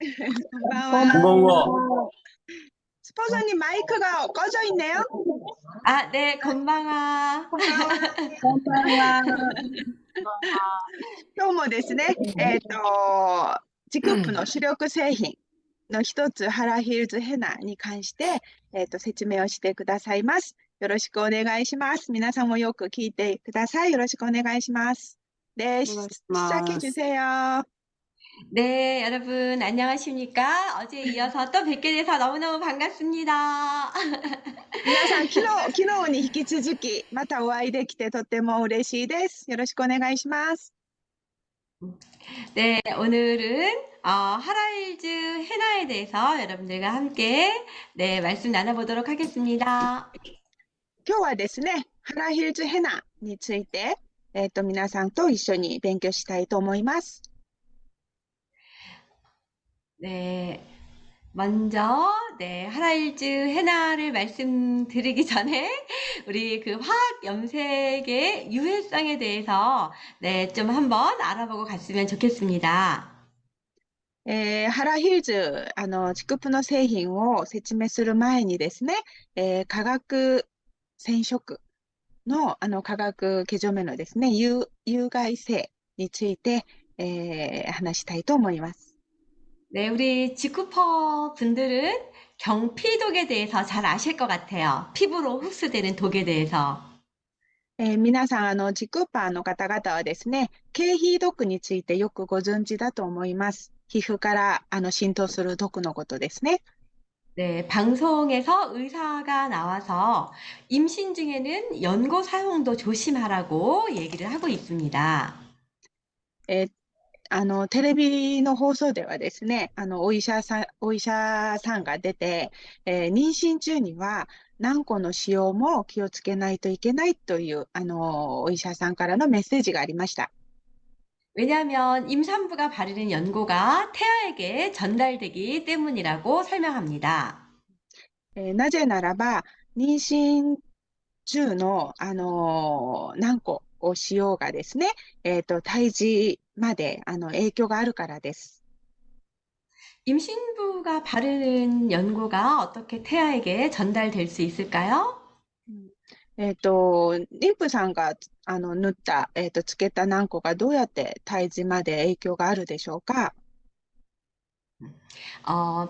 こんばんこんばは。んは。スポさんにマイクが꺼져있네요? 아, 네, 건방아. こんばんは。こんばんは。今日もですね、ジクップの主力製品の一つ、ハラヒルズヘナに関して、説明をしてくださいます。よろしくお願いします。皆さんもよく聞いてください。よろしくお願いします。네、 시작해 주세요. 네, 여러분, 안녕하십니까? 어제에 이어서 또 뵙게 돼서 너무너무 반갑습니다. 皆さん、昨日に引き続き、またお会いできてとても嬉しいです。よろしくお願いします。 네, 오늘은 하라일즈 헤나에 대해서 여러분들과 함께 네, 말씀 나눠보도록 하겠습니다. 今日はですね、ハラヒルズヘナについて、皆さんと一緒に勉強したいと思います。 네, 먼저 네, 하라일즈 헤나를 말씀드리기 전에 우리 그 화학 염색의 유해성에 대해서 네, 좀 한번 알아보고 갔으면 좋겠습니다. ハラヒルズ、チクプの製品を説明する前にですね、化学染色の、化学개조매のですね、有害性について、話したいと思います。 네, 우리 지쿠퍼 분들은 경피독에 대해서 잘 아실 것 같아요. 피부로 흡수되는 독에 대해서. 皆さん、ジクパーの方々はですね、経皮毒についてよくご存知だと思います。皮膚から浸透する毒のことですね。 네, 방송에서 의사가 나와서 임신 중에는 연고 사용도 조심하라고 얘기를 하고 있습니다. テレビの放送ではですね、お医者さんが出て、妊娠中には軟膏の使用も気をつけないといけないという、お医者さんからのメッセージがありました。 왜냐하면 임산부가 바르는 연고가 태아에게 전달되기 때문이라고 설명합니다. なぜならば、妊娠中の、軟膏を使用がですね、胎児まで影響があるからです。 임신부가 바르는 연고가 어떻게 태아에게 전달될 수 있을까요? 妊婦さんが塗った、つけた軟膏がどうやって胎児まで影響があるでしょうか。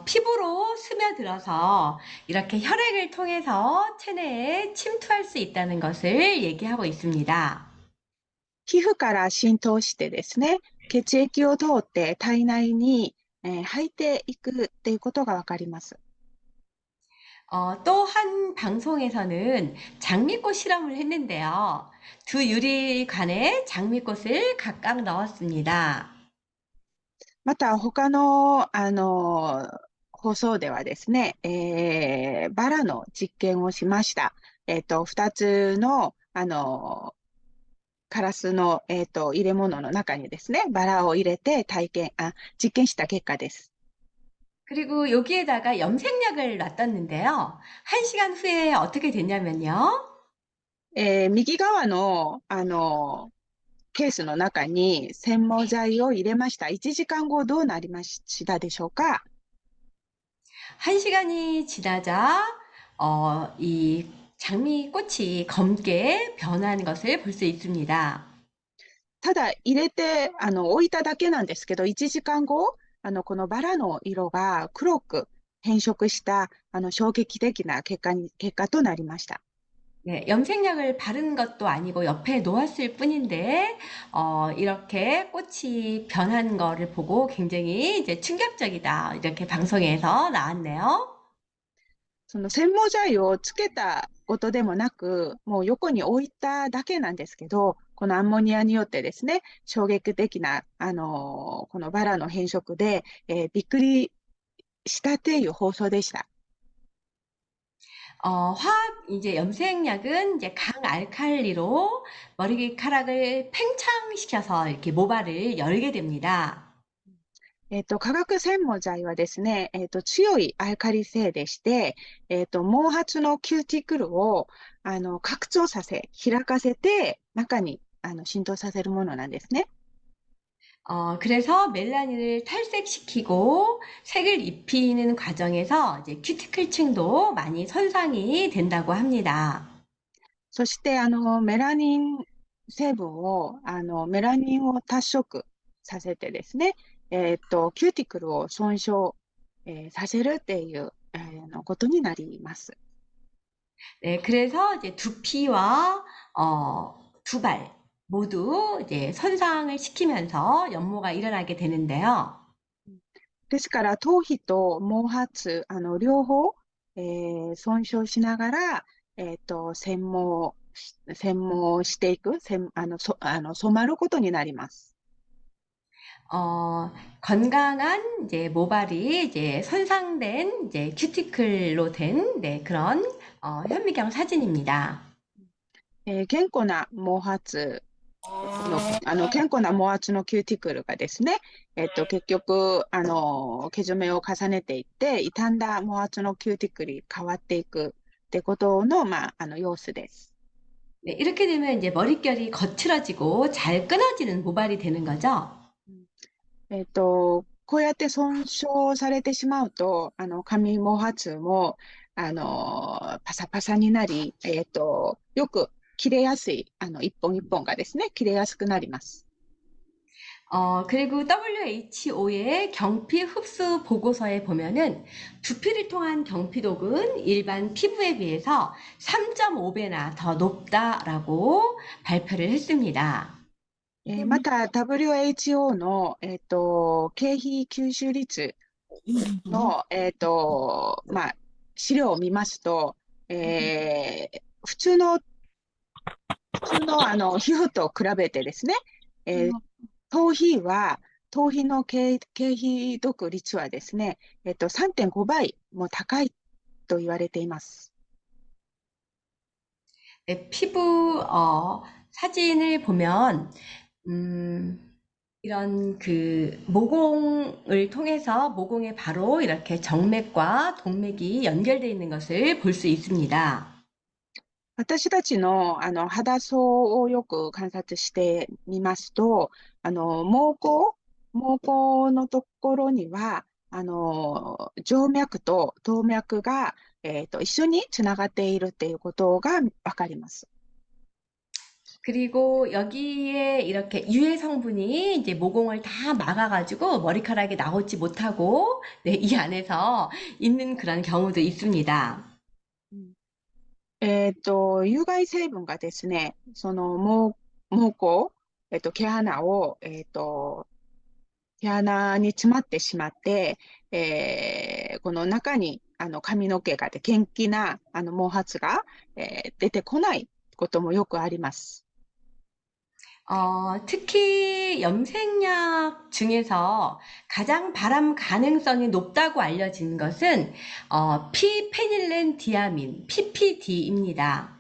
피부로 스며들어서 이렇게 혈액을 통해서 체내에 침투할 수 있다는 것을 얘기하고 있습니다. 皮膚から浸透してですね、血液を通って体内に、入っていくっていうことがわかります。 또 한 방송에서는 장미꽃 실험을 했는데요. 두 유리관에 장미꽃을 각각 넣었습니다. また他の、放送ではですね、バラの実験をしました。二つの、カラスの、入れ物の中にですね、バラを入れて実験した結果です。 그리고 여기에다가 염색약을 놔뒀는데요. 1시간 후에 어떻게 됐냐면요. 右側の、ケースの中に染毛剤を入れました。1時間後どうなりましたでしょうか。 1시간이 지나자 이 장미꽃이 검게 변한 것을 볼 수 있습니다. ただ入れて置いただけなんですけど、1時間後、このバラの色が黒く変色した衝撃的な結果となりました。 네, 염색약을 바른 것도 아니고 옆에 놓았을 뿐인데, 이렇게 꽃이 변한 거를 보고 굉장히 이제 충격적이다. 이렇게 방송에서 나왔네요. その染毛剤をつけたことでもなく、もう横に置いただけなんですけど、このアンモニアによってですね、衝撃的な、このバラの変色で、びっくりしたっていう放送でした。 화학 이제 염색약은 이제 강알칼리로 머리카락을 팽창시켜서 이렇게 모발을 열게 됩니다. 化学染毛剤はですね、強いアルカリ性でして、毛髪のキューティクルを拡張させ、開かせて、中に浸透させるものなんですね。 그래서 멜라닌을 탈색시키고 색을 입히는 과정에서 이제 큐티클층도 많이 손상이 된다고 합니다.そして、メラニン成分を、メラニンを脱色させてですね、キューティクルを損傷、させるっていう、ことになります。네, 그래서 이제 두피와 두발 모두 이제 손상을 시키면서 연모가 일어나게 되는데요. ですから、頭皮と毛髪、両方、損傷しながら、染毛していく、染まることになります。어, 건강한 이제 모발이 이제 손상된 이제 큐티클로 된 네, 그런 현미경 사진입니다. 健康な毛髪健康な毛髪のキューティクルがですね、結局、毛染めを重ねていって、傷んだ毛髪のキューティクルに変わっていくってことの、様子です。네, 이렇게 되면 이제 머릿결이 거칠어지고 잘 끊어지는 모발이 되는 거죠. こうやって損傷されてしまうと、髪毛髪も、パサパサになり、よく切れやすい、一本一本がですね、切れやすくなります。그리고 WHO의 경피 흡수 보고서에 보면은 두피를 통한 경피독은 일반 피부에 비해서 3.5배나 더 높다라고 발표를 했습니다. また、WHO の、経費吸収率の、資料を見ますと、普通の皮膚と比べてですね、頭皮は、頭皮の経費毒率はですね、3.5倍も高いと言われています。네, 피부 사진을 보면 이런 그 모공을 통해서 모공에 바로 이렇게 정맥과 동맥이 연결되어 있는 것을 볼 수 있습니다. 私たちの、肌層をよく観察してみますと、毛孔のところには、静脈と動脈が、一緒につながっているっていうことがわかります。 그리고 여기에 이렇게 유해 성분이 이제 모공을 다 막아가지고 머리카락이 나오지 못하고 네, 이 안에서 있는 그런 경우도 있습니다. 有害成分がですね、その毛孔、毛穴を、毛穴に詰まってしまって、この中に髪の毛がで、元気な毛髪が、出てこないこともよくあります。 특히 염색약 중에서 가장 발암 가능성이 높다고 알려진 것은 피페닐렌 디아민, PPD입니다.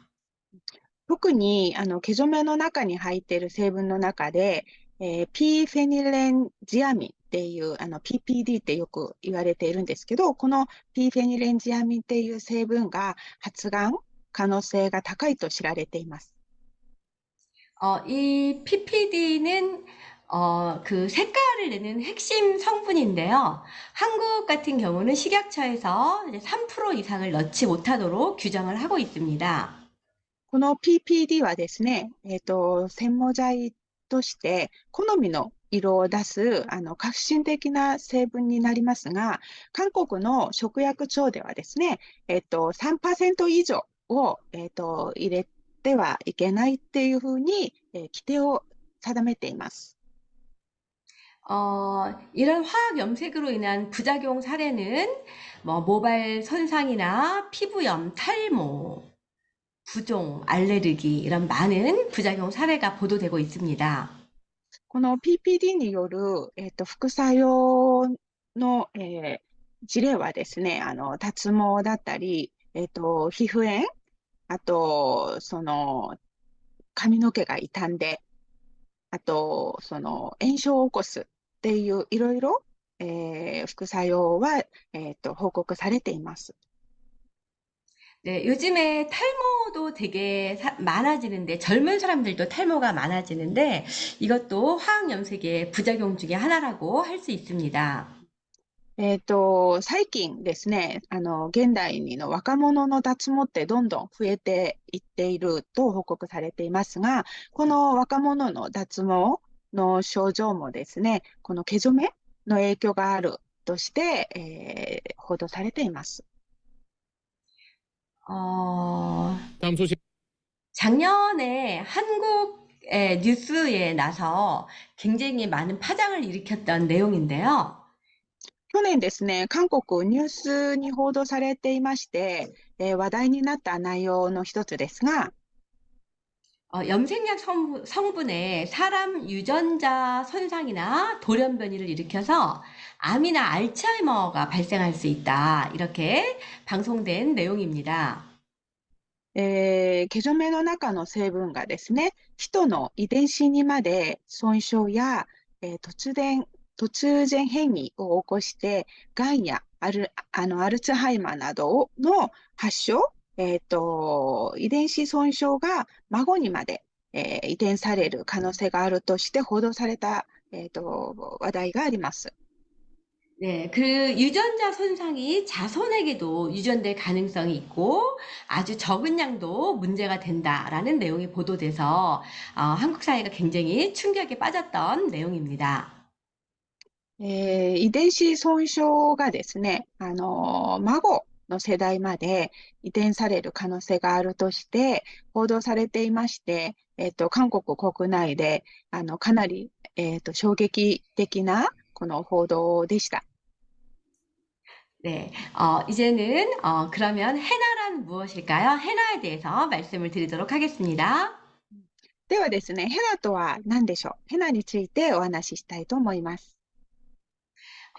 特に毛染めの中に入っている成分の中で、ピーフェニレンジアミンっていう、PPD ってよく言われているんですけど、このピーフェニレンジアミンっていう成分が発がん可能性が高いと知られています。 이 PPD는 그 색깔을 내는 핵심 성분인데요. 한국 같은 경우는 식약처에서 이제 3% 이상을 넣지 못하도록 규정을 하고 있습니다. この PPD はですね、染毛剤として好みの色を出す革新的な成分になりますが、韓国の食薬庁ではですね、3%以上を、入れてはいけないっていうふうに、規定を定めています。 이런 화학 염색으로 인한 부작용 사례는 뭐 모발 손상이나 피부염, 탈모, 부종, 알레르기 이런 많은 부작용 사례가 보도되고 있습니다. この PPD による、副作用の、事例はですね、脱毛だったり、皮膚炎、あと、髪の毛が傷んで、あと、炎症を起こすっていう、いろいろ、副作用は、報告されています。 네, 요즘에 탈모도 되게 많아지는데, 젊은 사람들도 탈모가 많아지는데, 이것도 화학 염색의 부작용 중에 하나라고 할 수 있습니다. 最近ですね、現代の若者の脱毛ってどんどん増えていっていると報告されていますが、この若者の脱毛の症状もですね、この毛染めの影響があるとして、報道されています。어, 다음 소식. 작년에 한국의 뉴스에 나서 굉장히 많은 파장을 일으켰던 내용인데요. 去年ですね、韓国ニュースに報道されていまして、話題になった内容の一つですが、염색약 성분에 사람 유전자 손상이나 돌연 변이를 일으켜서 암이나 알츠하이머가 발생할 수 있다. 이렇게 방송된 내용입니다. 毛染めの中の成分がですね、人の遺伝子にまで損傷や、突然変異を起こして、がんやアルツハイマーなどの発症、遺伝子損傷が孫にまで、遺伝される可能性があるとして報道された、話題があります。네, 그 유전자 손상이 자손에게도 유전될 가능성이 있고 아주 적은 양도 문제가 된다라는 내용이 보도돼서 한국 사회가 굉장히 충격에 빠졌던 내용입니다. 遺伝子損傷がですね、孫の世代まで遺伝される可能性があるとして報道されていまして、韓国国内で、かなり、衝撃的なこの報道でした。네, 이제는 그러면 해나란 무엇일까요? 해나에 대해서 말씀을 드리도록 하겠습니다. ではですね、ヘナとは何でしょう。ヘナについてお話ししたいと思います。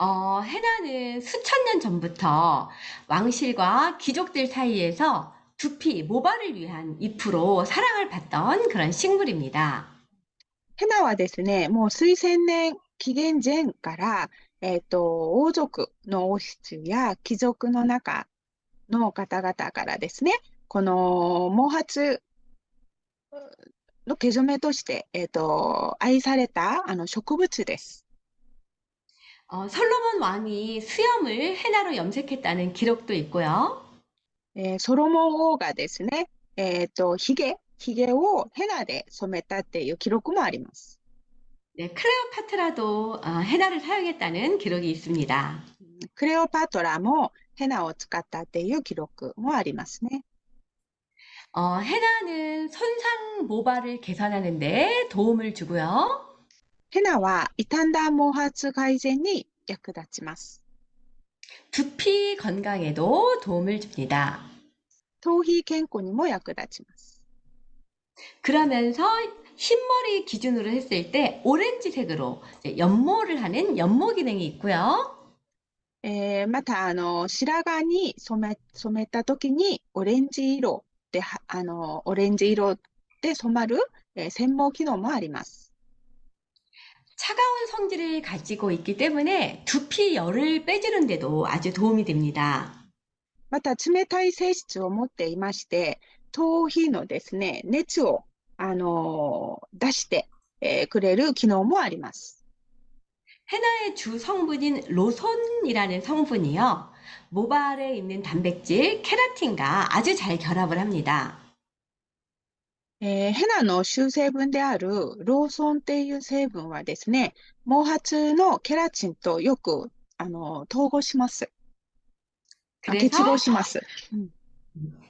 해나는 수천 년 전부터 왕실과貴族들 사이에서 두피, 모발을 위한 잎으로 사랑을 받던 그런 식물입니다. ヘナはですね、もう数千年紀元前から、王族の王室や貴族の中の方々からですね、この毛髪の毛染めとして、愛された植物です。솔로몬 왕이 수염을 해나로 염색했다는 기록도 있고요. ソロモン王がですね、ひげをヘナで染めたっていう記録もあります。 네, 클레오파트라도 해나를 사용했다는 기록이 있습니다. クレオパトラもヘナを使ったっていう記録もありますね。 해나는 손상 모발을 개선하는 데 도움을 주고요. ヘナは傷んだ毛髪改善に役立ちます。 두피 건강에도 도움을 줍니다. 頭皮健康にも役立ちます。 그러면서 흰머리 기준으로 했을 때 오렌지색으로 이제 연모를 하는 연모 기능이 있고요. また、白髪に染めたときに、オレンジ色で染まる、染毛機能もあります。 차가운 성질을 가지고 있기 때문에 두피 열을 빼주는 데도 아주 도움이 됩니다. また、冷たい性質を持っていまして、頭皮のですね、熱を、出して、くれる機能もあります。 헤나의 주 성분인 로손이라는 성분이요. 모발에 있는 단백질 케라틴과 아주 잘 결합을 합니다. ヘナの主成分であるローソンっていう成分はですね、毛髪のケラチンとよく、統合します。結 그래서 合します。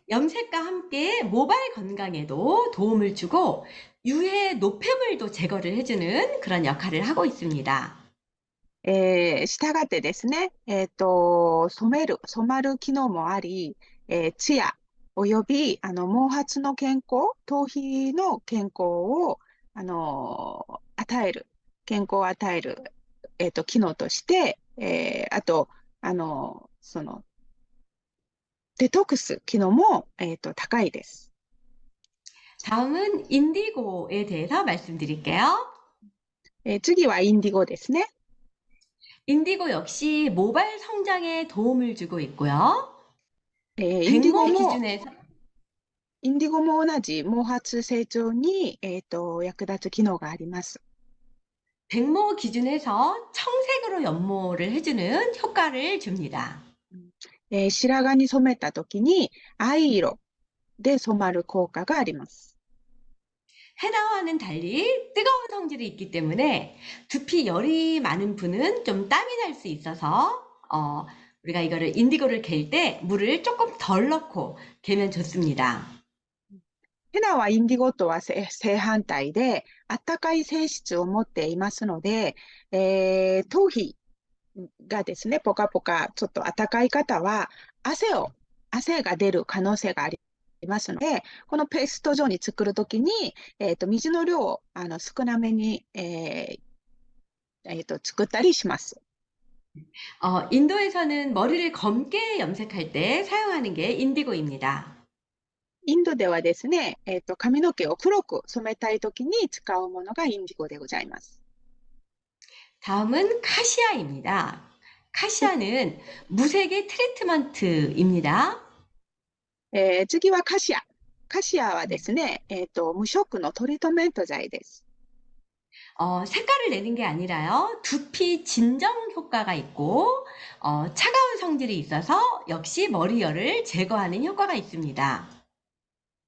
염색과 함께 모발 건강에도 도움을 주고 유해 노폐물도 제거를 해주는 그런 역할을 하고 있습니다. したがってですね、染まる機能もあり、ツヤおよび毛髪の健康、頭皮の健康を与える、健康を与える、機能として、あと、そのデトックス機能も、高いです。 다음은 인디고에 대해서 말씀드릴게요. 次はインディゴですね。 인디고 역시 모발 성장에 도움을 주고 있고요. インディゴ 백모 も 기준에서 インディゴも同じ毛髪成長に、役立つ機能があります。 백모 기준에서 청색으로 연모를 해주는 효과를 줍니다. 白髪に染めたときに藍色で染まる効果があります。 해나와는 달리 뜨거운 성질이 있기 때문에 두피 열이 많은 분은 좀 땀이 날 수 있어서 우리가 이거를 인디고를 갤 때 물을 조금 덜 넣고 개면 좋습니다. ヘナはインディゴとは正反対で、暖かい性質を持っていますので、頭皮がですね、ポカポカ、ちょっと暖かい方は、汗が出る可能性がありますので、このペースト状に作るときに、水の量を少なめに、作ったりします。 인도에서는 머리를 검게 염색할 때 사용하는 게 인디고입니다. インドではですね、髪の毛を黒く染めたいときに使うものがインディゴでございます。 다음은 카시아입니다. 카시아는 무색의 트리트먼트입니다. 次はカシア。カシアはですね、無色のトリートメント剤です。 색깔을 내는 게 아니라요. 두피 진정 효과가 있고 차가운 성질이 있어서 역시 머리열을 제거하는 효과가 있습니다.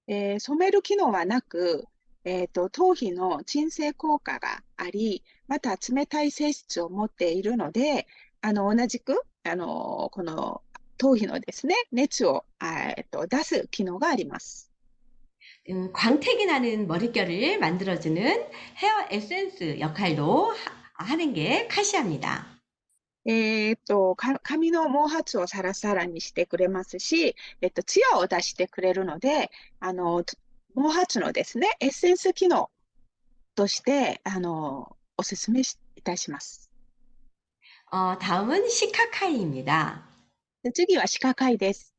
染める機能はなく、頭皮の鎮静効果があり、また冷たい性質を持っているので、同じく、この頭皮のですね、熱を、出す機能があります。 광택이 나는 머릿결을 만들어주는 헤어 에센스 역할도 하는 게 카시아입니다. 髪の毛髪をサラサラにしてくれますし、ツヤを出してくれるので、毛髪のですね、エッセンス機能として、お勧めいたします。 다음은 시카카이입니다. 次は歯科医です。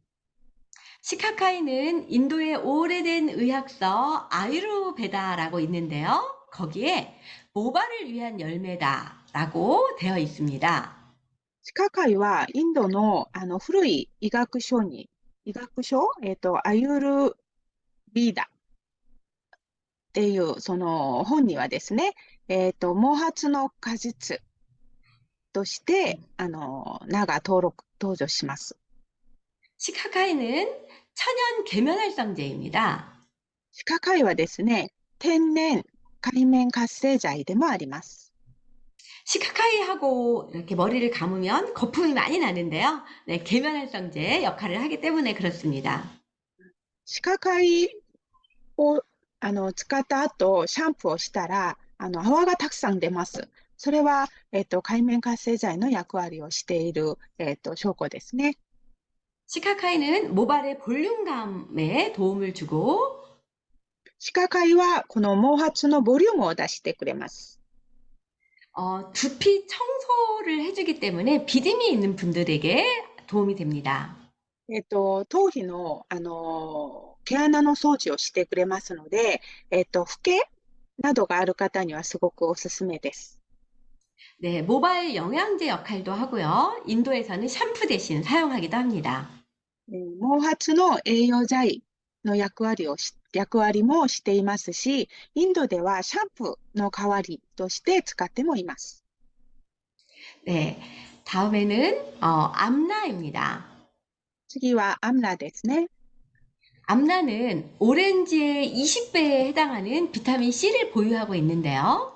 시카카이는 인도의 오래된 의학서 아유르베다라고 있는데요. 거기에 모발을 위한 열매다라고 되어 있습니다. 歯科医はインドの古い医学書、アユルビーダっていうその本にはですね、毛髪の果実として名が登場します。 시카카이는 천연 계면활성제입니다. 歯科医はですね、天然界面活性剤でもあります。 시카카이하고 이렇게 머리를 감으면 거품이 많이 나는데요. 네, 계면활성제 역할을 하기 때문에 그렇습니다. 歯科医を使った後、シャンプーをしたら、泡がたくさん出ます。それは、界面活性剤の役割をしている、証拠ですね。 시카카이는 모발의 볼륨감에 도움을 주고 歯科医はこの毛髪のボリュームを出してくれます。 두피 청소를 해주기 때문에 비듬이 있는 분들에게 도움이 됩니다. 頭皮の、毛穴の掃除をしてくれますので、フケなどがある方にはすごくおすすめです。 네, 모발 영양제 역할도 하고요. 인도에서는 샴푸 대신 사용하기도 합니다. 毛髪の栄養剤の役割もしていますし、インドではシャンプーの代わりとして使ってもいます。 네, 다음에는 암라입니다. 次はアムラですね。 암라는 오렌지의 20배에 해당하는 비타민 C를 보유하고 있는데요.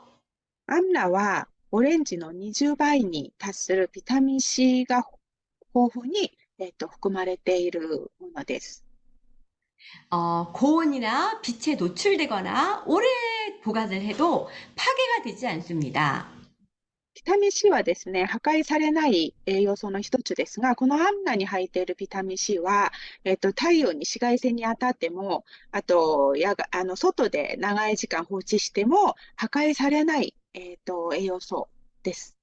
アムラはオレンジの20倍に達するビタミン C が豊富に、含まれているものです。 고온이나 빛에 노출되거나 오래 보관을 해도 파괴가 되지 않습니다. ビタミン C はですね、破壊されない栄養素の一つですが、このアンナに入っているビタミン C は、太陽に紫外線に当たっても、あと、外で長い時間放置しても破壊されない、栄養素です。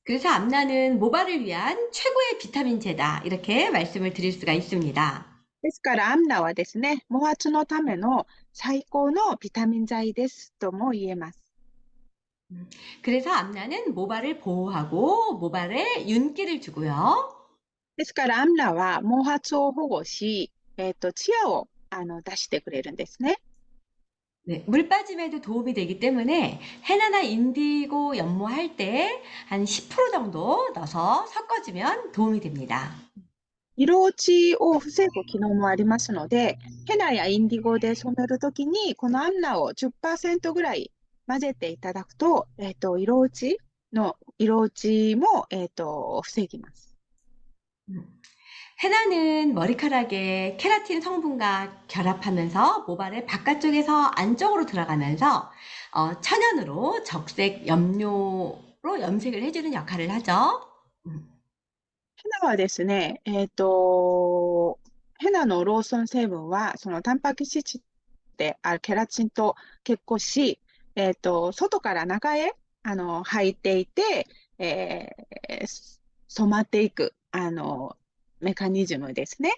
그래서 암라는 모발을 위한 최고의 비타민제다. 이렇게 말씀을 드릴 수가 있습니다. ですから、アンナはですね、毛髪のための最高のビタミン剤ですとも言えます。 그래서 암라는 모발을 보호하고 모발에 윤기를 주고요. ですから、アンナは毛髪を保護し、ツヤを出してくれるんですね。 네, 물 빠짐에도 도움이 되기 때문에 헤나나 인디고 연모할 때 한 10% 정도 넣어서 섞어주면 도움이 됩니다. 色落ちを防ぐ機能もありますので、ヘナやインディゴで染めるときに、このアンナを10%ぐらい混ぜていただくと、色落ちも、防ぎます。 헤나는 머리카락에 케라틴 성분과 결합하면서 모발의 바깥쪽에서 안쪽으로 들어가면서 천연으로 적색 염료로 염색을 해주는 역할을 하죠. ヘナはですね、ヘナのローソン成分は、そのタンパク質であるケラチンと結合し、外から中へ、入っていて、え染まっていく、メカニズムですね。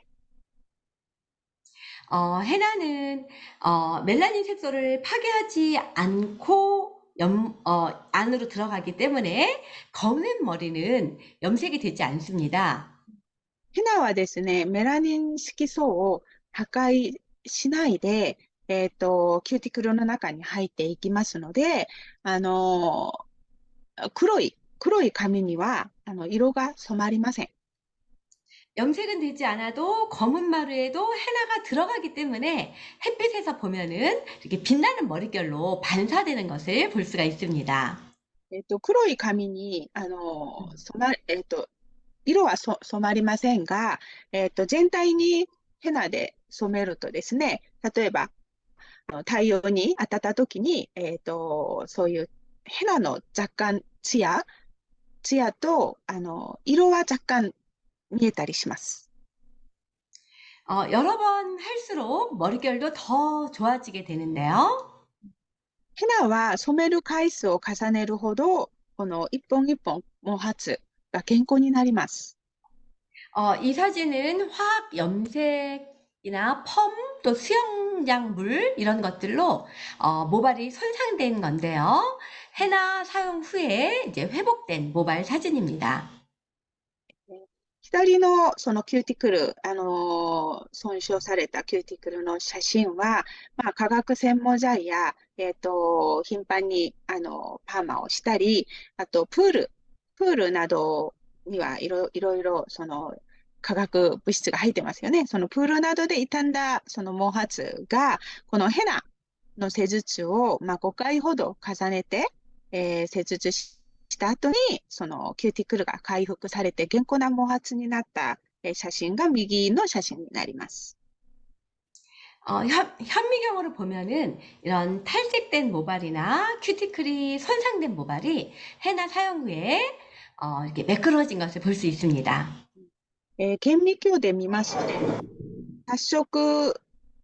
헤나는 멜라닌 색소를 파괴하지 않고 안으로 들어가기 때문에 검은 머리는 염색이 되지 않습니다. ヘナはですね、メラニン色素を破壊しないで、キューティクルの中に入っていきますので、黒い髪には、色が染まりません。 염색은 되지 않아도 검은 마루에도 헤나가 들어가기 때문에 햇빛에서 보면은 이렇게 빛나는 머릿결로 반사되는 것을 볼 수가 있습니다. 黒い髪に、染ま、色は染まりませんが、全体にヘナで染めるとですね、例えば、太陽に当たった時に、そういうヘナの若干ツヤと、色は若干見えたりします。 여러 번 할수록 머릿결도 더 좋아지게 되는데요. ヘナは染める回数を重ねるほど、この一本一本毛髪が健康になります。 이 사진은 화학 염색이나 펌, 또 수영장 물 이런 것들로 모발이 손상된 건데요. 헤나 사용 후에 이제 회복된 모발 사진입니다. 左のそのキューティクル、損傷されたキューティクルの写真は、まあ、化学専門剤や、頻繁に、パーマをしたり、あと、プールなどにいろいろ、その、化学物質が入ってますよね。そのプールなどで傷んだ、その毛髪が、このヘナの施術を、まあ、5回ほど重ねて、施術した後に、そのキューティクルが回復されて健康な毛髪になった写真が右の写真になります。 현미경으로 보면은 이런 탈색된 모발이나 큐티클이 손상된 모발이 헤나 사용 후에 이렇게 매끄러워진 것을 볼 수 있습니다. 顕微鏡で見ますとね、発色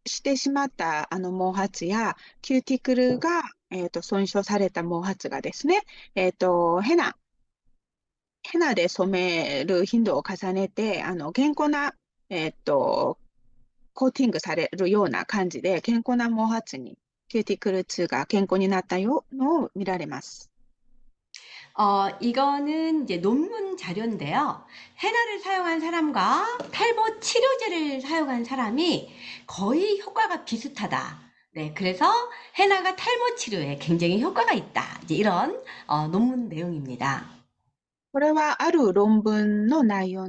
してしまった毛髪やキューティクルが、損傷された毛髪がですね、ヘナで染める頻度を重ねて、健康な、コーティングされるような感じで、健康な毛髪に、キューティクル2が健康になったのを見られます。 이거는 이제 논문 자료인데요. 헤나를 사용한 사람과 탈모 치료제를 사용한 사람이 거의 효과가 비슷하다. 네, 그래서 헤나가 탈모 치료에 굉장히 효과가 있다. 이제 이런 논문 내용입니다. これはある論文の内容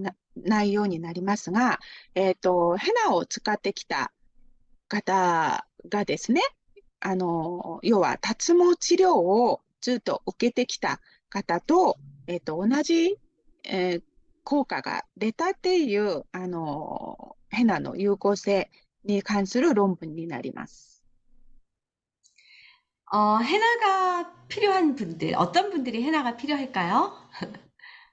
になりますが、ヘナを使ってきた方がですね、要は脱毛治療をずっと受けてきた方と、同じ、効果が出たっていう、ヘナの有効性に関する論文になります。 헤나가 필요한 분들, 어떤 분들이 헤나가 필요할까요?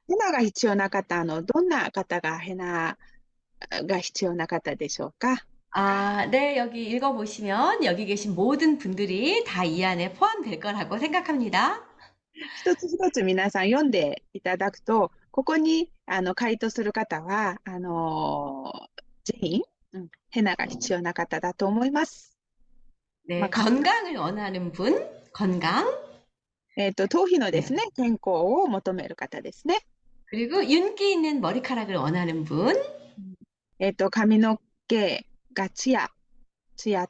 ヘナが必要な方、どんな方がヘナが必要な方でしょうか。 네, 여기 읽어보시면 여기 계신 모든 분들이 다 이 안에 포함될 거라고 생각합니다. 一つ一つ皆さん読んでいただくと、ここに回答する方は、全員、ヘナが必要な方だと思います。 まあ、네, 건강을 원하는 분, 건강. 頭皮のですね、健康を求める方ですね。 그리고 윤기 있는 머리카락을 원하는 분. 髪の毛がツヤ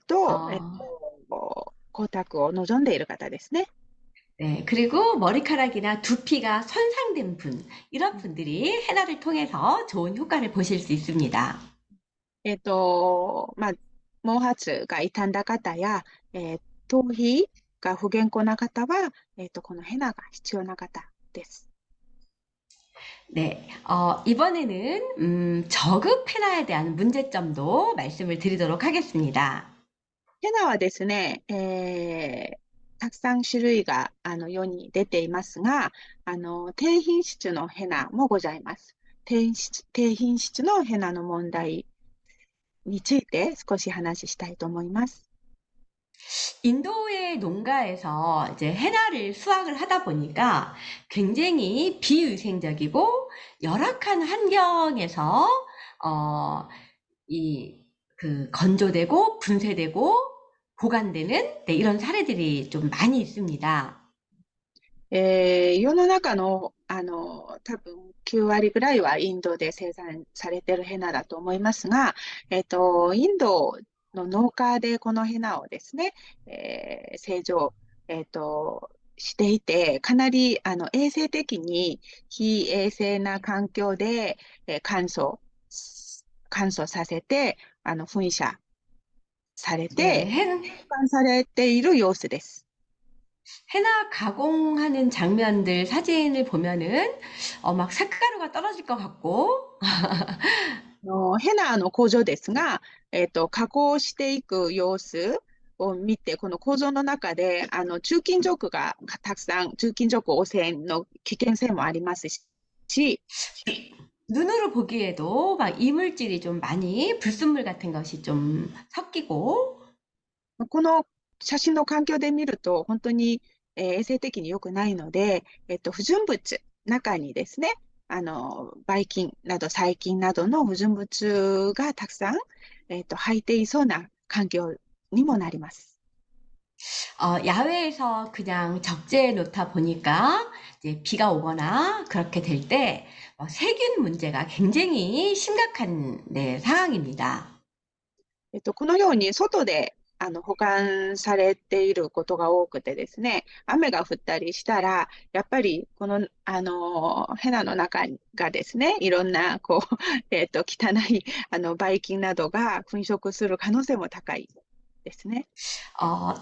と、어, 光沢を望んでいる方ですね。네, 그리고 머리카락이나 두피가 손상된 분, 이런 분들이 헤나를 통해서 좋은 효과를 보실 수 있습니다. まあ、毛髪が傷んだ方や、頭皮が不健康な方は、このヘナが必要な方です。네, 이번에는 저급 헤나에 대한 문제점도 말씀을 드리도록 하겠습니다. ヘナはですね、たくさん種類が世に出ていますが、低品質のヘナもございます。低品質のヘナの問題について少し話したいと思います。 인도의 농가에서 이제 해나를 수확을 하다 보니까 굉장히 비위생적이고 열악한 환경에서 어, 건조되고 분쇄되고 보관되는 네, 이런 사례들이 좀 많이 있습니다. 世の中の、多分9割ぐらいはインドで生産されているヘナだと思いますが、インドの農家でこのヘナをですね、製造、していて、かなり衛生的に非衛生な環境で、乾燥させて、噴射され 네, て、保管されている様子です。 해나 가공하는 장면들 사진을 보면은 막 색가루가 떨어질 것 같고 ヘナの工場ですが、加工していく様子を見て、この工場の中で、中金属がたくさん、中金属汚染の危険性もありますし、 눈으로 보기에도 막 이물질이 좀 많이 불순물 같은 것이 좀 섞이고 この写真の環境で見ると、本当に、衛生的に良くないので、不純物、中にですね、ばい菌など細菌などの不純物がたくさん、入っていそうな環境にもなります。 야외에서 그냥 적재해 놓다 보니까 이제 비가 오거나 그렇게 될 때 세균 문제가 굉장히 심각한 네, 상황입니다. このように外で保管されていることが多くてですね、雨が降ったりしたら、やっぱりこの、ヘナの中がですね、いろんな、こう、汚い、ばい菌などが粉飾する可能性も高いですね。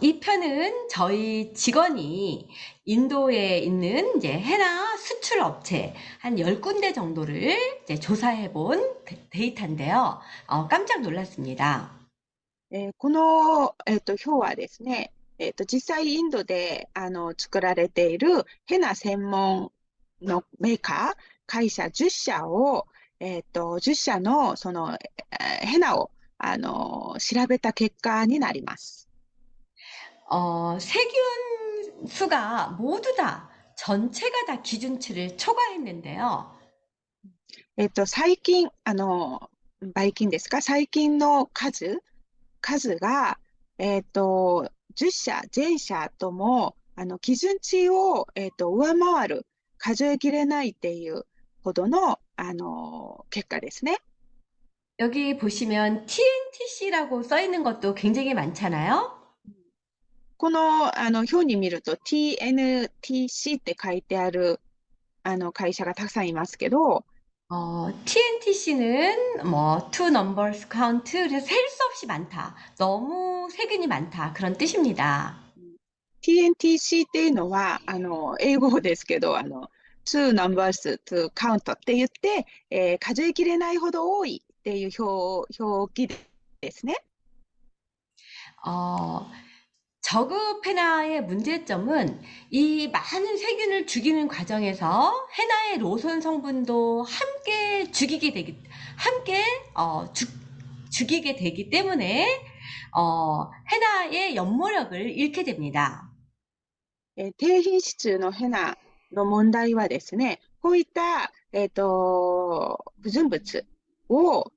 이 편은 저희 직원이 인도에 있는 이제 해나 수출 업체 한 10군데 정도를 이제 조사해 본 데이터인데요. 깜짝 놀랐습니다. この、表はですね、実際インドで作られているヘナ専門のメーカー、会社10社を、10社のその、ヘナを調べた結果になります。 세균 수가 모두 다 전체가 다 기준치를 초과했는데요. 最近、ばい菌ですか、細菌の数が、10社、全社とも、基準値を、上回る、数えきれないっていうほどの、結果ですね。 여기 보시면 TNTC라고 써 있는 것도 굉장히 많잖아요. この、表に見ると TNTC って書いてある、会社がたくさんいますけど、TNTC는 뭐 two numbers count 그래서 셀 수 없이 많다. 너무 세균이 많다. 그런 뜻입니다. TNTC っていうのは、英語ですけど、to numbers to count って言って、数えきれないほど多いっていう表記ですね。 어, 저급 해나의 문제점은 이 많은 세균을 죽이는 과정에서 해나의 로선 성분도 함께 죽이게 되기 때문에 해나의 연모력을 잃게 됩니다. 低品質のヘナの問題はですね、こういった、不純物を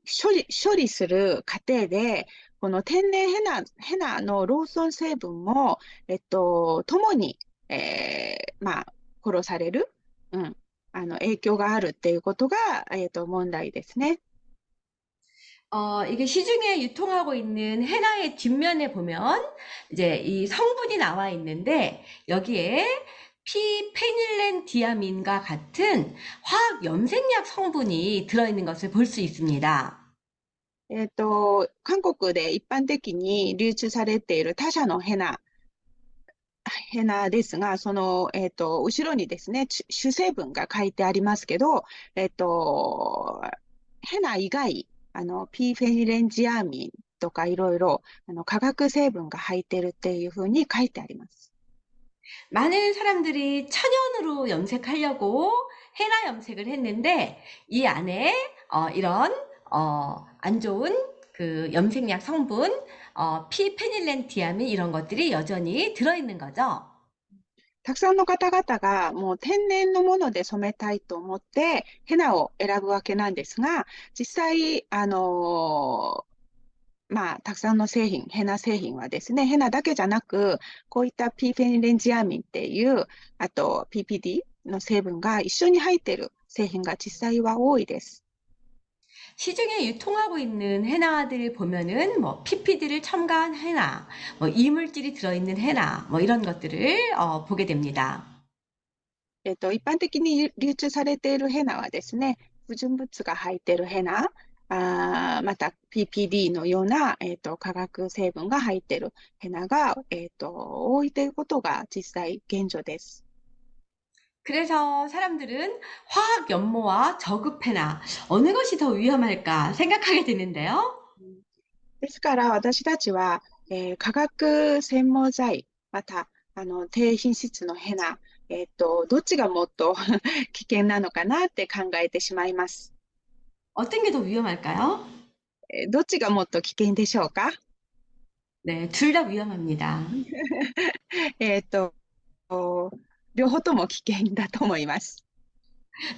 処理する過程で、この天然ヘナのローソン成分も、共に、まあ、殺される、うん、影響があるっていうことが、問題ですね。 이게 시중에 유통하고 있는 헤나의 뒷면에 보면 이제 이 성분이 나와 있는데 여기에 피페닐렌디아민과 같은 화학 염색약 성분이 들어있는 것을 볼 수 있습니다. 韓国で一般的に流通されている他社のヘナですが、後ろにですね、主成分が書いてありますけど、ヘナ以外、ピーフェニレンジアーミンとかいろいろ、化学成分が入ってるっていうふうに書いてあります。 많은 사람들이 천연으로 염색하려고 헤나 염색을 했는데 이 안에 이런 안 좋은 그 염색약 성분, 피페닐렌디아민 이런 것들이 여전히 들어있는 거죠. たくさんの方々がもう天然のもので染めたいと思ってヘナを選ぶわけなんですが、実際、たくさんの製品、ヘナ製品はですね、ヘナだけじゃなく、こういったピーフェニレンジアミンっていう、あと PPD の成分が一緒に入っている製品が実際は多いです。 시중에 유통하고 있는 헤나들 보면은 뭐 PPD를 첨가한 헤나, 뭐 이물질이 들어있는 헤나, 뭐 이런 것들을 보게 됩니다. 一般的に流通されているヘナはですね、不純物が入っているヘナ、また PPD のような、化学成分が入っているヘナが、多いということが実際現状です。 그래서 사람들은 화학 연모와 저급 헤나 어느 것이 더 위험할까 생각하게 되는데요. ですから私たちは、化学専門剤、また低品質のヘナ、どっちがもっと危険なのかなって考えてしまいます。 어떤 게 더 위험할까요? どっちがもっと危険でしょうか？ 네, 둘 다 위험합니다. えっと、両方とも危険だと思います。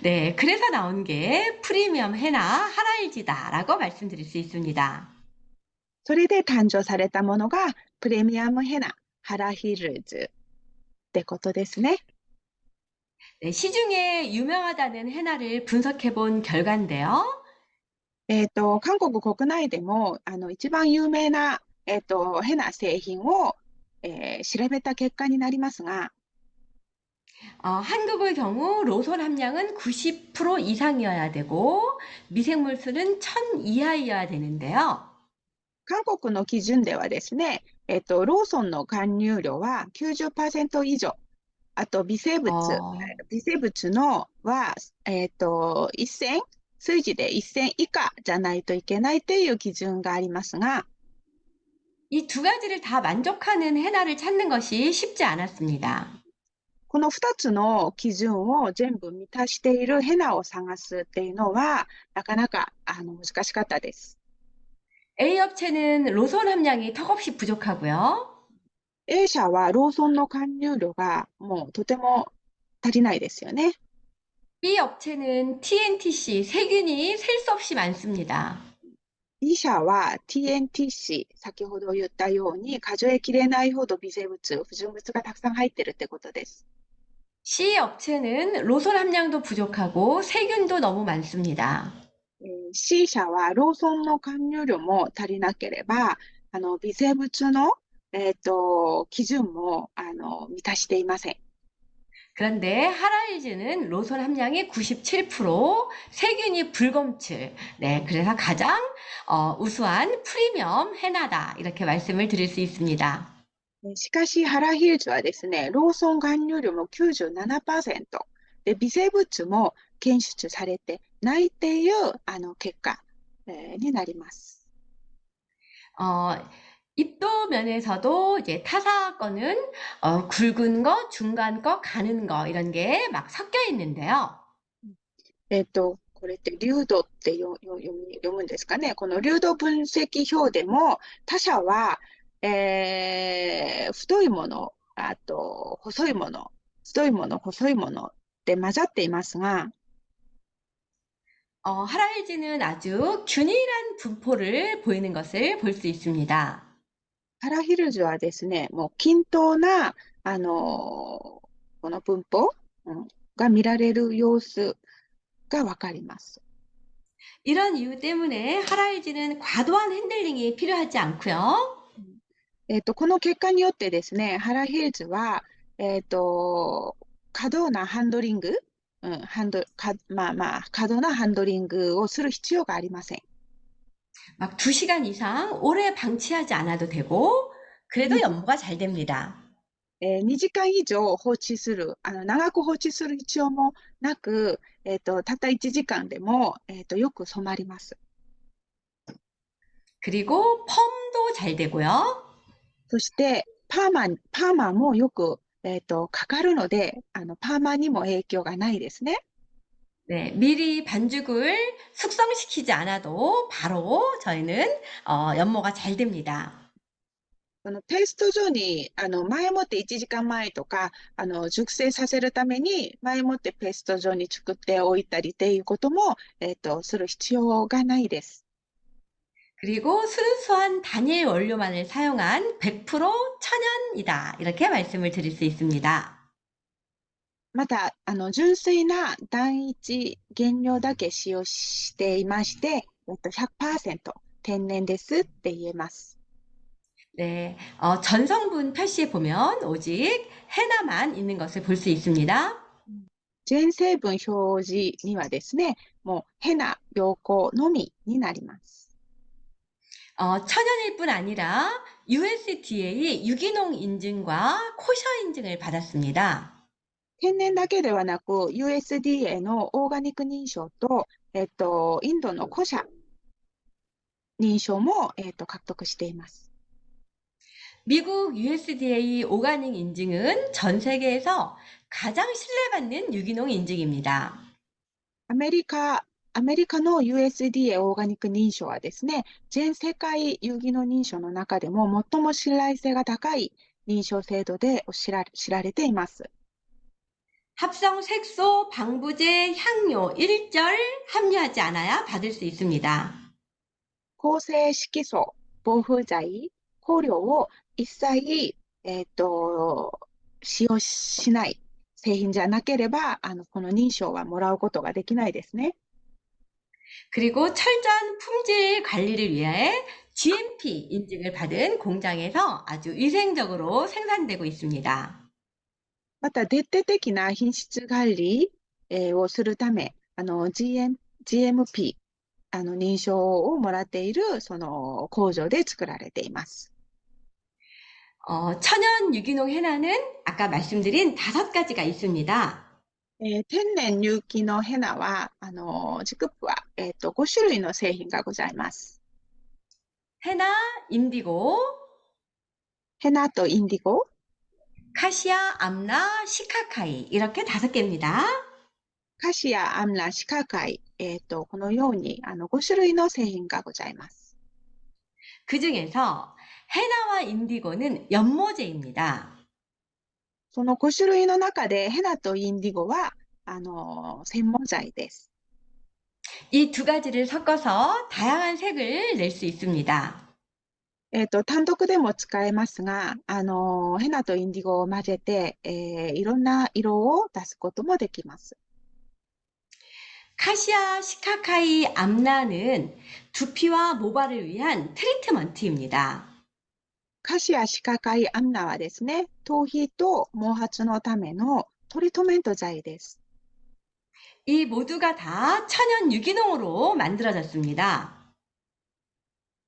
네, 그래서 나온 게 프리미엄 헤나 하라일지다라고 말씀드릴 수 있습니다. それで誕生されたものがプレミアムヘナ、ハラヒルズってことですね。 네, 시중에 유명하다는 헤나를 분석해 본 결과인데요. 韓国国内でも一番有名な、ヘナ製品を、調べた結果になりますが、 한국의 경우 로선 함량은 90% 이상이어야 되고 미생물수는 1000 이하이어야 되는데요. 韓国の基準ではですね、ローソンの含有量は90%以上、あと어, 微生物のは、1000、数字で1000以下じゃないといけないという基準がありますが、 이 두 가지를 다 만족하는 헤나를 찾는 것이 쉽지 않았습니다. この2つの基準を全部満たしているヘナを探すっていうのは、なかなか難しかったです。 A 업체는 로선 함량이 턱없이 부족하고요. A 社はローソンの含有量がもうとても足りないですよね。 B 업체는 TNTC 세균이 셀 수 없이 많습니다. B 社は TNTC、先ほど言ったように数えきれないほど微生物、不純物がたくさん入ってるってことです。 C 업체는 로선 함량도 부족하고 세균도 너무 많습니다. C 社はローソンの含有量も足りなければ、微生物の、基準も満たしていません。 그런데 하라이즈는 로선 함량이 97%, 세균이 불검출. 네, 그래서 가장 우수한 프리미엄 헤나다. 이렇게 말씀을 드릴 수 있습니다. しかし、ハラヒルズはですね、ローソン含有量も97%で、微生物も検出されてないっていう結果、になります。 어, 입도 면에서도 이제 타사 거는 굵은 거, 중간 거, 가는 거 이런 게 막 섞여 있는데요. これって流度って読むんですかね。この流度分析表でも他社は、太いもの、あと細いもの、太いもの、細いものって混ざっていますが、 하라이즈는 아주 균일한 분포를 보이는 것을 볼 수 있습니다. ハラヒルズはですね、もう均等な、この分布、が見られる様子がわかります。 이런 이유 때문에 하라이즈는 과도한 핸들링이 필요하지 않고요. この結果によってですね、ハラヒルズは、過度なハンドリング、うん、ハンド、か、まあまあ、過度なハンドリングをする必要がありません。막 2시간 이상 오래 방치하지 않아도 되고, 그래도 2 연모가 잘 됩니다. 2時間以上放置する、長く放置する必要もなく、たった1時間でも、よく染まります。그리고 펌도 잘 되고요. そして、パーマもよく、かかるので、パーマにも影響がないですね。네, 미리 반죽을 숙성시키지 않아도 바로 저희는 연모가 잘 됩니다. ペースト状に、前もって1時間前とか、熟成させるために、前もってペースト状に作っておいたりっていうことも、する必要がないです。그리고 순수한 단일 원료만을 사용한 100% 천연이다. 이렇게 말씀을 드릴 수 있습니다. また、純粋な単一原料だけ使用していまして、100%天然ですって言えます。 네, 전성분 표시에 보면 오직 해나만 있는 것을 볼 수 있습니다. 全成分表示にはですね、もうヘナ、陽光のみになります。 천연일 뿐 아니라 USDA 유기농 인증과 코셔 인증을 받았습니다. 天然だけではなく、USDA のオーガニック認証と、インドの古社認証も、獲得しています。 미국 USDA 오가닉 인증은 전 세계에서 가장 신뢰받는 유기농 인증입니다. アメリカ、アメリカの USDA オーガニック認証はですね、全世界有機の認証の中でも最も信頼性が高い認証制度で知られています。 합성 색소, 방부제, 향료, 일절 함유하지 않아야 받을 수 있습니다. 構成色素、防腐剤、香料を一切、使用しない製品じゃなければ、この認証はもらうことができないですね。 그리고 철저한 품질 관리를 위해 GMP 인증을 받은 공장에서 아주 위생적으로 생산되고 있습니다. また、徹底的な品質管理、をするため、GMP、認証をもらっている、その工場で作られています。 천연 유기농 해나는 아까 말씀드린 5가지가 있습니다. 天然有機のヘナは、ジクップは、5種類の製品がございます。 해나, 인디고, ヘナとインディゴ、 카시아, 암라, 시카카이 이렇게 5개입니다. カシア、アンラ、シカカイ、このように5種類の製品がございます。 그 중에서 해나와 인디고는 연모제입니다. その5種類の中でヘナとインディゴは専門剤です。 이 2가지를 섞어서 다양한 색을 낼 수 있습니다. 単独でも使えますが、ヘナとインディゴを混ぜて、いろんな色を出すこともできます。 카시아, 시카카이, 암라는 두피와 모발을 위한 트리트먼트입니다. カシア、シカカイ、アンナはですね、頭皮と毛髪のためのトリートメント剤です。 이 모두가 다 천연 유기농으로 만들어졌습니다.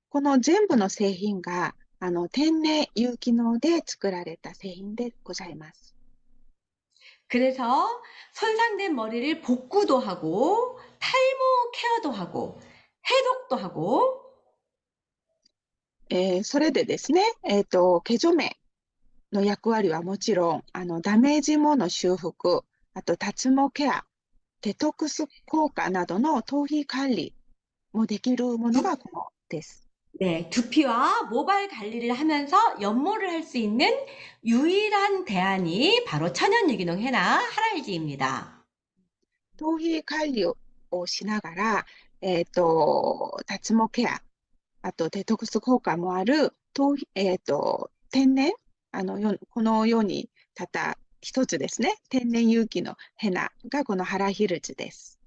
この全部の製品が天然有機能で作られた製品でございます。 그래서 손상된 머리를 복구도 하고 탈모 케어도 하고 해독도 하고 それでですね、毛染めの役割はもちろん、ダメージ後の修復、あと脱毛ケア、デトックス効果などの頭皮管理もできるものがこのです。 네, 두피와 모발 관리를 하면서 연모를 할 수 있는 유일한 대안이 바로 천연 유기농 해나 하랄지입니다. 頭皮管理をしながら、脱毛ケア、あとデトックス効果もある天然、このようにたった一つですね、天然有機のヘナがこのハラヒルズです。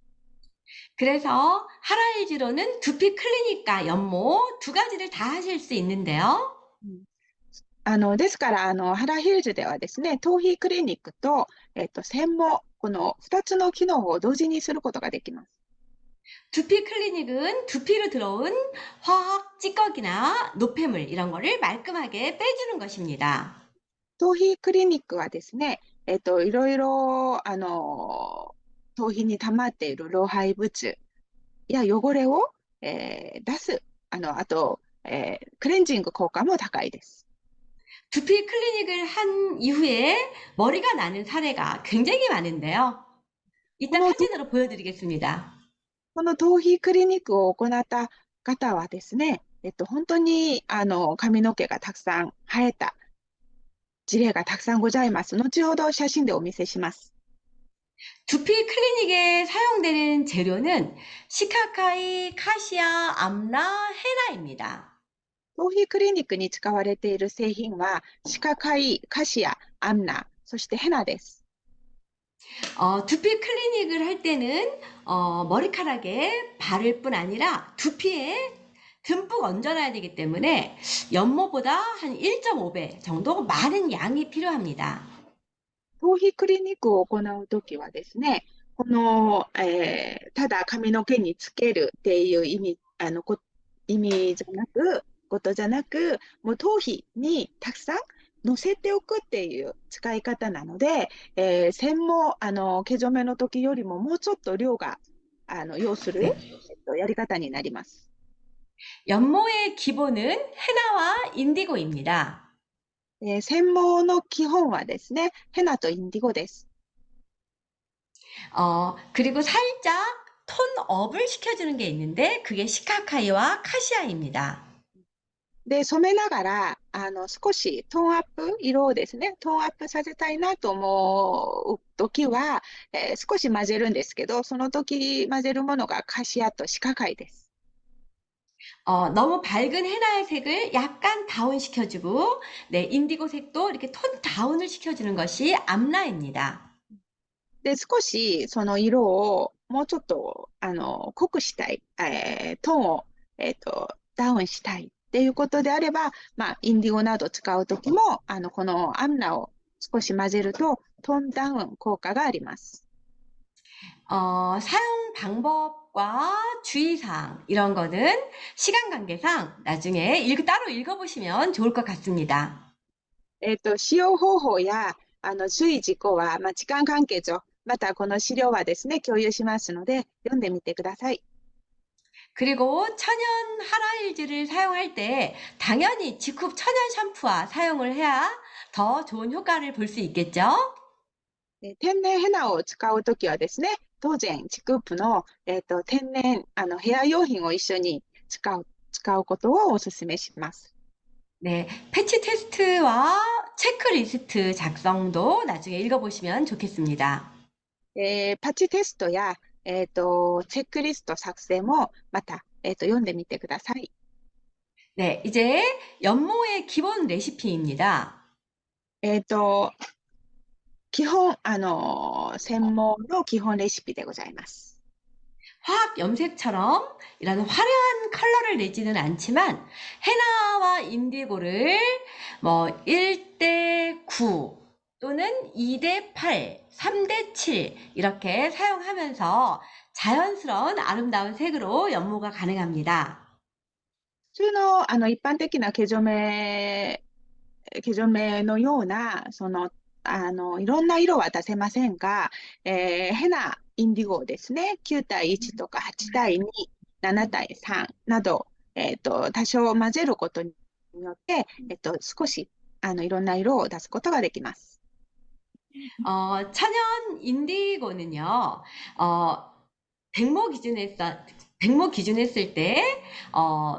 그래서 하라일즈로는 두피 클리닉과 연모 두 가지를 다 하실 수 있는데요. うん、ですから、原ヒルズではですね、頭皮クリニックと、専門、この2つの機能を同時にすることができます。 두피 클리닉은 두피로 들어온 화학 찌꺼기나 노폐물 이런 거를 말끔하게 빼주는 것입니다. 頭皮クリニックはですね、いろいろ、頭皮に溜まっている老廃物や汚れを、出す、あと、クレンジング効果も高いです。 두피 클리닉을 한 이후에 머리가 나는 사례가 굉장히 많은데요. こ 이따 の、사진으로 보여드리겠습니다. この頭皮クリニックを行った方はですね、本当に、髪の毛がたくさん生えた事例がたくさんございます。後ほど写真でお見せします。 두피 클리닉에 사용되는 재료는 시카카이, 카시아, 암라, 헤나입니다. 頭皮クリニックに使われている製品は、シカカイ、カシア、アンナ、そしてヘナです。 두피 클리닉을 할 때는 머리카락에 바를 뿐 아니라 두피에 듬뿍 얹어놔야 되기 때문에 연모보다 한 1.5배 정도 많은 양이 필요합니다. 頭皮クリニックを行うときはですね、この、ただ髪の毛につけるっていう意味じゃなく、ことじゃなく、もう頭皮にたくさん乗せておくっていう使い方なので、専門、毛染めの時よりももうちょっと量が、要する、네. やり方になります。 연모의 기본은 헤나와 인디고입니다. 専門の基本はですね、ヘナとインディゴです。 그리고 살짝 톤업을 시켜주는 게 있는데 그게 시카카이와 카시아입니다. で、染めながら、少しトーンアップ、色をですね、トーンアップさせたいなと思うときは、少し混ぜるんですけど、その時混ぜるものがカシアとシカカイです。 너무 밝은 헤나의 색을 약간 다운시켜주고, 네, 인디고 색도 이렇게 톤 다운을 시켜주는 것이 암라입니다. で、少しその色をもうちょっと、濃くしたい、トーンを、ダウンしたいっていうことであれば、まあ、インディゴなど使うときも、このアンナを少し混ぜると、トーンダウン効果があります。 사용 방법과 주의사항, 이런 거는 시간 관계상 나중에 따로 읽어보시면 좋을 것 같습니다. 使用方法や注意事項は、まあ、時間関係上、またこの資料はですね、共有しますので、読んでみてください。 그리고 천연 하라일즈를 사용할 때 당연히 직흡 천연 샴푸와 사용을 해야 더 좋은 효과를 볼 수 있겠죠? 天然ヘナを使うときはですね、当然、チクープの、天然ヘア用品を一緒に使うことをお勧めします。 네, 패치 테스트와 체크리스트 작성도 나중에 읽어보시면 좋겠습니다. パッチテストや、チェックリスト作成もまた、読んでみてください。 네, 이제 연모의 기본 레시피입니다. 基本、専門の基本レシピでございます。 화학 염색처럼 이런 화려한 컬러를 내지는 않지만 헤나와 인디고를 뭐 1대 9 또는 2대 8, 3대 7 이렇게 사용하면서 자연스러운 아름다운 색으로 연모가 가능합니다. 普通の、一般的な毛染めのような、いろんな色は出せませんが、ヘナ、インディゴですね、9対1とか8対2、7対3など、多少混ぜることによって、少し、いろんな色を出すことができます。 천연 인디고는요, 백모 기준에서 백모 기준 했을 때,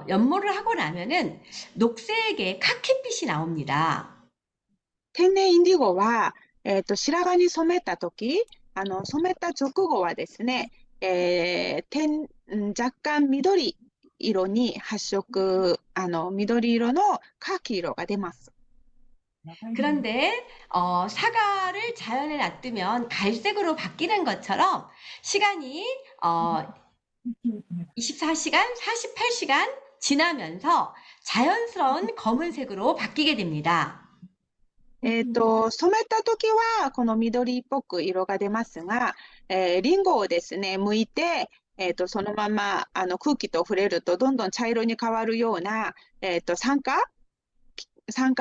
연모를 하고 나면은 녹색의 카키빛이 나옵니다. 天然インディゴは、白髪に染めたとき、染めた直後はですね、若干緑色に発色、緑色のカーキ色が出ます。 그런데, 사과를 자연에 놔두면 갈색으로 바뀌는 것처럼 시간이, 24시간, 48시간 지나면서 자연스러운 검은색으로 바뀌게 됩니다. 染めた時は、この緑っぽく色が出ますが、リンゴをですね、剥いて、そのまま、空気と触れると、どんどん茶色に変わるような、酸化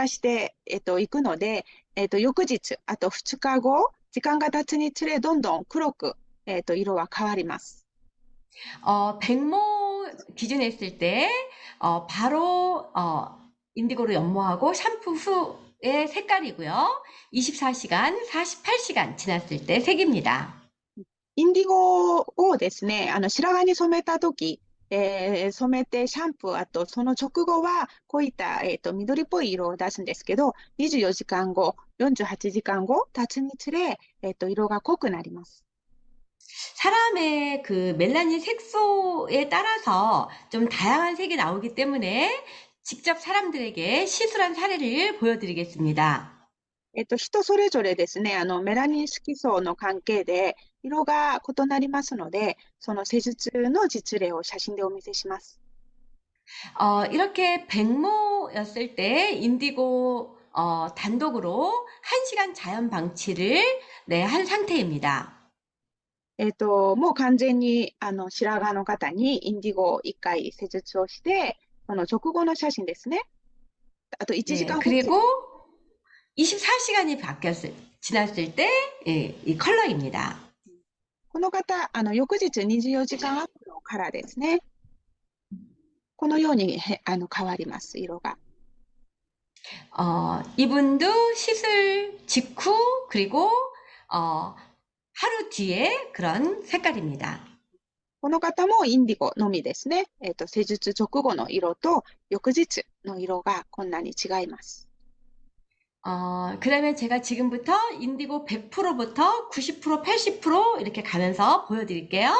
して、いくので、翌日、あと2日後、時間が経つにつれ、どんどん黒く、色は変わります。백모 기준했을 때, 바로, 인디고로 연모하고 샴푸 후의 색깔이고요. 24시간, 48시간 지났을 때 색입니다. インディゴをですね、白髪に染めたとき、染めてシャンプー、あとその直後は、こういった、緑っぽい色を出すんですけど、24時間後、48時間後、経つにつれ、色が濃くなります。 사람의 그 멜라닌 색소에 따라서 좀 다양한 색이 나오기 때문에 직접 사람들에게 시술한 사례를 보여드리겠습니다. 人それぞれですね、メラニン色素の関係で色が異なりますので、その施術の実例を写真でお見せします。 이렇게 백모였을 때 인디고 단독으로 1시간 자연 방치를 네, 한 상태입니다. もう完全に白髪の方にインディゴを1回施術をして、その直後の写真ですね。あと1 네, 時間ほど。 그리고 24시간이 지났을 때, 예, 이 컬러입니다. この方、翌日24時間後のカラーですね。このように変わります、色が。 이분도 시술 직후, 그리고, 하루 뒤에 그런 색깔입니다. この方もインディゴのみですね。施術直後の色と翌日の色がこんなに違います。 그러면 제가 지금부터 인디고 100%부터 90%, 80% 이렇게 가면서 보여드릴게요.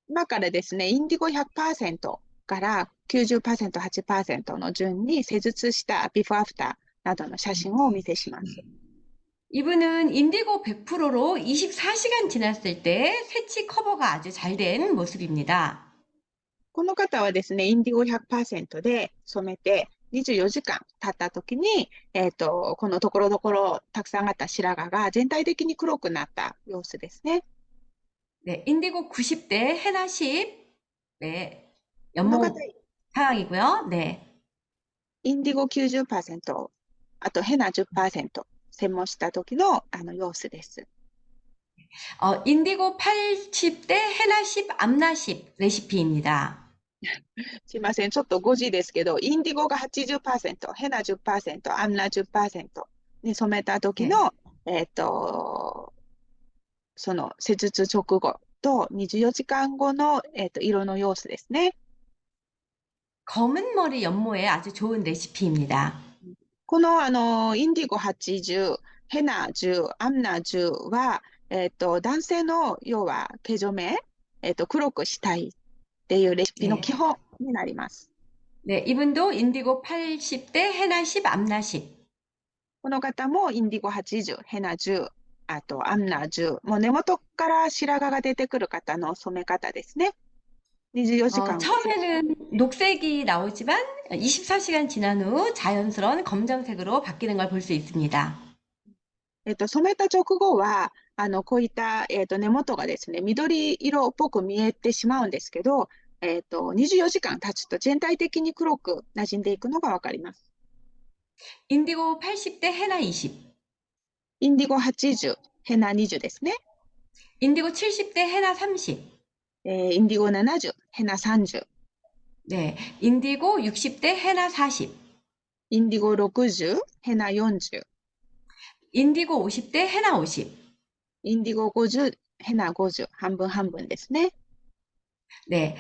今からですね、インディゴ100%から90%、8%の順に施術したビフォーアフターなどの写真をお見せします。 이분은 인디고 100%로 24시간 지났을 때 새치 커버가 아주 잘 된 모습입니다. この方はですね、インディゴ100%で染めて24時間経った時に、このところどころたくさんあった白髪が全体的に黒くなった様子ですね。 네, 인디고 90대 헤나 10, 네, この方、 연모 상황이고요. 네. インディゴ90%、あとヘナ10%専門した時の様子です。 인디고 80대 헤나 10, 암나 10 레시피입니다. すいません、ちょっと誤字ですけど、インディゴが80%、ヘナ10%、アンナ10%に染めた時 네. の、その施術直後と24時間後の、色の様子ですね。 검은 머리 연모에 아주 좋은 레시피입니다. この、インディゴ80、ヘナ10、アンナ10は、男性の要は毛染め、黒くしたいっていうレシピの 네. 基本になります。 네, 이분도 인디고 80대 헤나 10, 암나 10. この方もインディゴ80、ヘナ10、あとアンナ10、もう根元から白髪が出てくる方の染め方ですね。24時間。 처음에는 녹색이 나오지만 24시간 지난 후 자연스러운 검정색으로 바뀌는 걸 볼 수 있습니다. 染めた直後は、こういった、根元がですね、緑色っぽく見えてしまうんですけど、24時間経つと全体的に黒く馴染んでいくのがわかります。 인디고 80대 헤나 20. インディゴ80、ヘナ20ですね。 인디고 70대 헤나 30. インディゴ70、ヘナ30。 네, 인디고 60대 헤나 40. インディゴ60、ヘナ40。 인디고 50대 헤나 50. インディゴ50、ヘナ50。半分半分ですね。 네,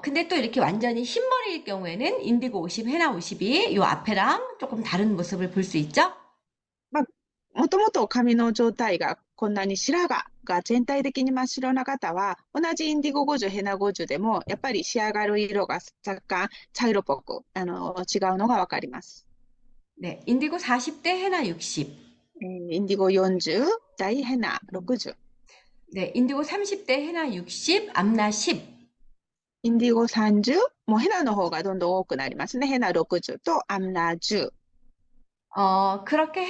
근데 또 이렇게 완전히 흰머리일 경우에는 인디고 50, 헤나 50이 요 앞에랑 조금 다른 모습을 볼 수 있죠? まあ、もともと髪の状態がこんなに白髪が全体的に真っ白な方は、同じインディゴ50、ヘナ50でも、やっぱり仕上がる色が若干茶色っぽく違うのがわかります。 네, 인디고 40대 헤나 60. インディゴ40、大ヘナ60。 네, 인디고 30대 헤나 60, 암나 10. インディゴ30、もうヘナの方がどんどん多くなりますね。ヘナ60とアムナ10。그렇게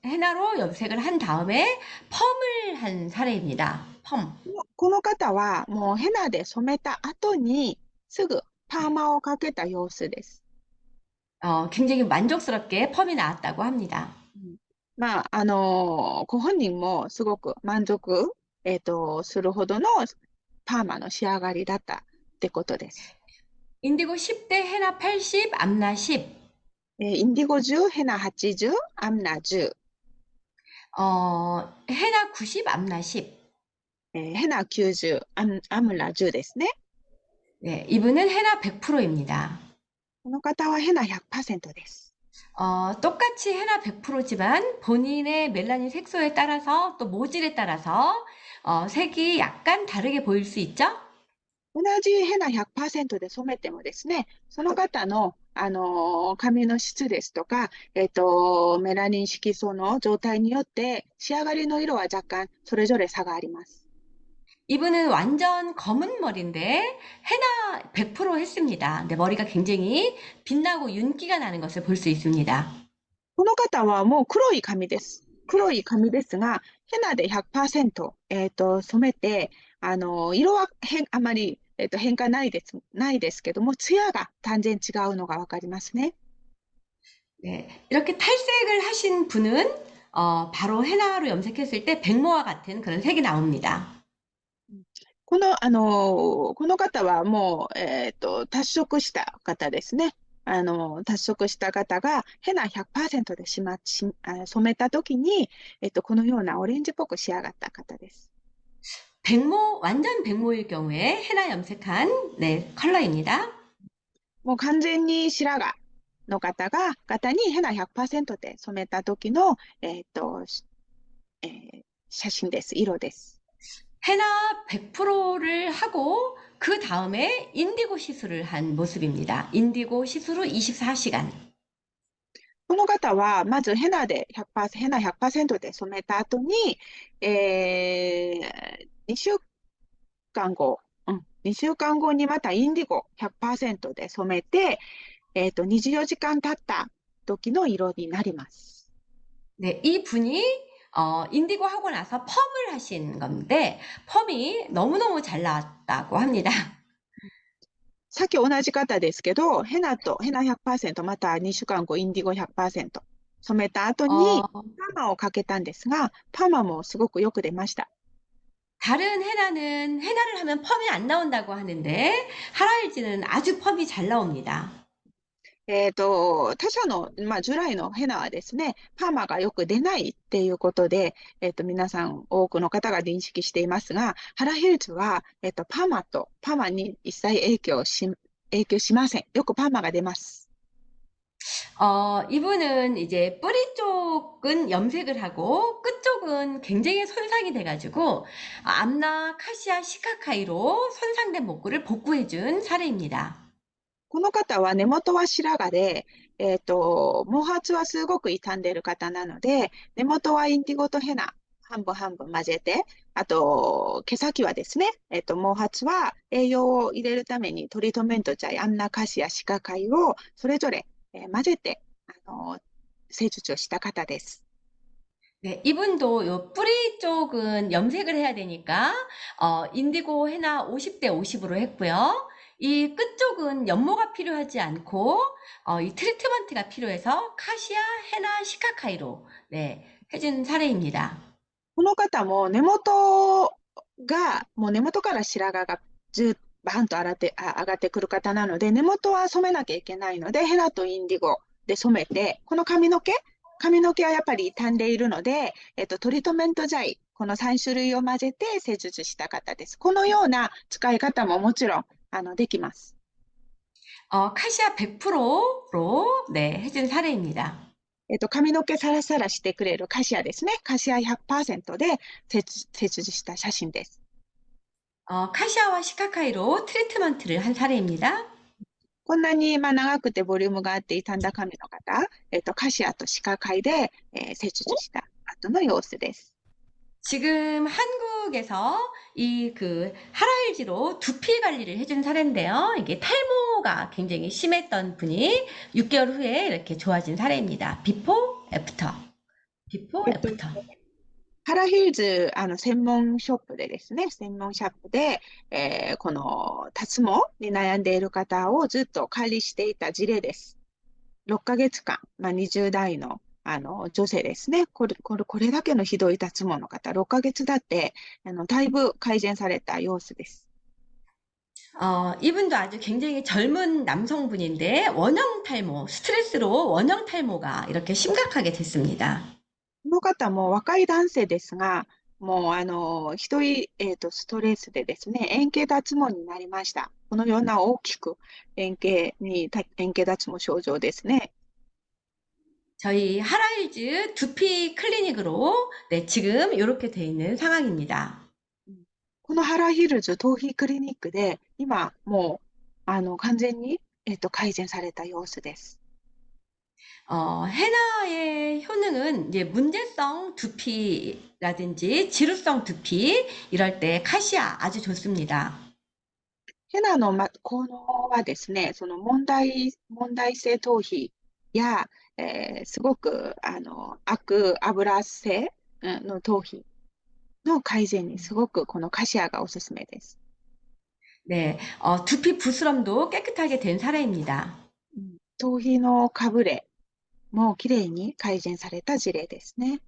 헤나로 염색을 한 다음에 펌을 한 사례입니다. 펌. この方はもうヘナで染めた後にすぐパーマをかけた様子です。굉장히 만족스럽게 펌이 나왔다고 합니다. うんまあ、ご本人もすごく満足、するほどのパーマの仕上がりだったってことです。인디고 10대 헤나 80, 암나 10. インディゴ10、ヘナ80、アムナ10、헤나 90, 암나 10. ヘナ90、アムラ10ですね。네, 이분은 헤나 100%입니다. この方はヘナ100%です。똑같이 헤나 100%지만 본인의 멜라닌 색소에 따라서 또 모질에 따라서 색이 약간 다르게 보일 수 있죠? 同じヘナ100%で染めてもですね、その方の、髪の質ですとか、メラニン色素の状態によって仕上がりの色は若干それぞれ差があります。 이분은 완전 검은 머리인데 헤나 100% 했습니다. 근데 머리가 굉장히 빛나고 윤기가 나는 것을 볼 수 있습니다. この方はもう黒い髪です。黒い髪ですが、ヘナで100%、染めて、色はあまり、変化ないですけども、艶が断然違うのがわかりますね。 네, 이렇게 탈색을 하신 분은 바로 헤나로 염색했을 때 백모와 같은 그런 색이 나옵니다. この方はもう、脱色した方ですね。脱色した方がヘナ100%で染めたときに、このようなオレンジっぽく仕上がった方です。 백모, 완전 백모일 경우에 헤나 염색한 네, 컬러입니다. もう完全に白髪の方にヘナ100%で染めた時の、えー写真です。色です。 헤나 100%를 하고 그 다음에 인디고 시술을 한 모습입니다. 인디고 시술 후 24시간. この方は、まずヘナで100%、ヘナ100%で染めた後に、2週間後、2週間後にまたインディゴ100%で染めて、24時間経った時の色になります。 네, 이 분이 인디고 하고 나서 펌을 하신 건데 펌이 너무너무 잘 나왔다고 합니다. さっき同じ方ですけど、ヘナ100%、また2週間後、インディゴ100%染めた後に、어, パーマをかけたんですが、パーマもすごくよく出ました。 다른 헤나는 헤나를 하면 펌이 안 나온다고 하는데 하라일지는 아주 펌이 잘 나옵니다. 他社の、従来のヘナはですね、パーマがよく出ないっていうことで、皆さん、多くの方が認識していますが、ハラヘルツは、パーマに一切影響しません。よくパーマが出ます。 이분은 이제 뿌리 쪽은 염색을 하고 끝 쪽은 굉장히 손상이 돼가지고 암나 카시아 시카카이로 손상된 목구를 복구해준 사례입니다. この方は根元は白髪で、毛髪はすごく傷んでいる方なので、根元はインディゴとヘナ、半分半分混ぜて、あと、毛先はですね、毛髪は栄養を入れるためにトリートメント剤、アンナカシア、シカカイをそれぞれ、混ぜて、施術をした方です。 네, 이분도 요 뿌리 쪽은 염색을 해야 되니까 인디고 헤나 50대 50으로 했고요. 이 끝 쪽은 연모가 필요하지 않고 이 트리트먼트가 필요해서 카시아 헤나 시카카이로 네, 해준 사례입니다. この方ももう根元から白髪がバーンと上がってくる方なので、根元は染めなきゃいけないので、ヘナとインディゴで染めて、この髪の毛はやっぱり傷んでいるので、トリートメント剤、この3種類を混ぜて施術した方です。このような使い方ももちろんできます。 카시아 100%로 네, 해준 사례입니다. 髪の毛サラサラしてくれるカシアですね。カシア100%で施術した写真です。 카시아와 시카카이로 트리트먼트를 한 사례입니다. こんなに長くてボリュームがあって傷んだ髪の方、カシアとシカカイで、施術した後の様子です。 지금 한국에서 이 그 하라일지로 두피 관리를 해준 사례인데요. 이게 탈모가 굉장히 심했던 분이 6개월 후에 이렇게 좋아진 사례입니다. 비포, 애프터. 비포, えっと、애프터. ハラヒルズ、専門ショップでですね、専門ショップで、この脱毛に悩んでいる方をずっと管理していた事例です。6ヶ月間、20代の、女性ですね。これだけのひどい脱毛の方、6ヶ月だって、だいぶ改善された様子です。 이분도 아주 굉장히 젊은 남성분인데 원형 탈모, 스트레스로 원형 탈모가 이렇게 심각하게 됐습니다. この方も若い男性ですが、もう、ひどい、ストレスでですね、円形脱毛になりました。このような大きく円形脱毛症状ですね。 저희 하라일즈 두피 클리닉으로 네, 지금 이렇게 돼 있는 상황입니다. このハラヒルズ頭皮クリニックで、今、もう、完全に、改善された様子です。 헤나의 효능은 이제 문제성 두피라든지 지루성 두피 이럴 때 카시아 아주 좋습니다. ヘナの、効能はですね、その問題性頭皮や、すごく、悪油性の頭皮の改善にすごくこのカシアがおすすめです。 네, 두피 부스럼도 깨끗하게 된 사례입니다. 頭皮のかぶれもきれいに改善された事例ですね。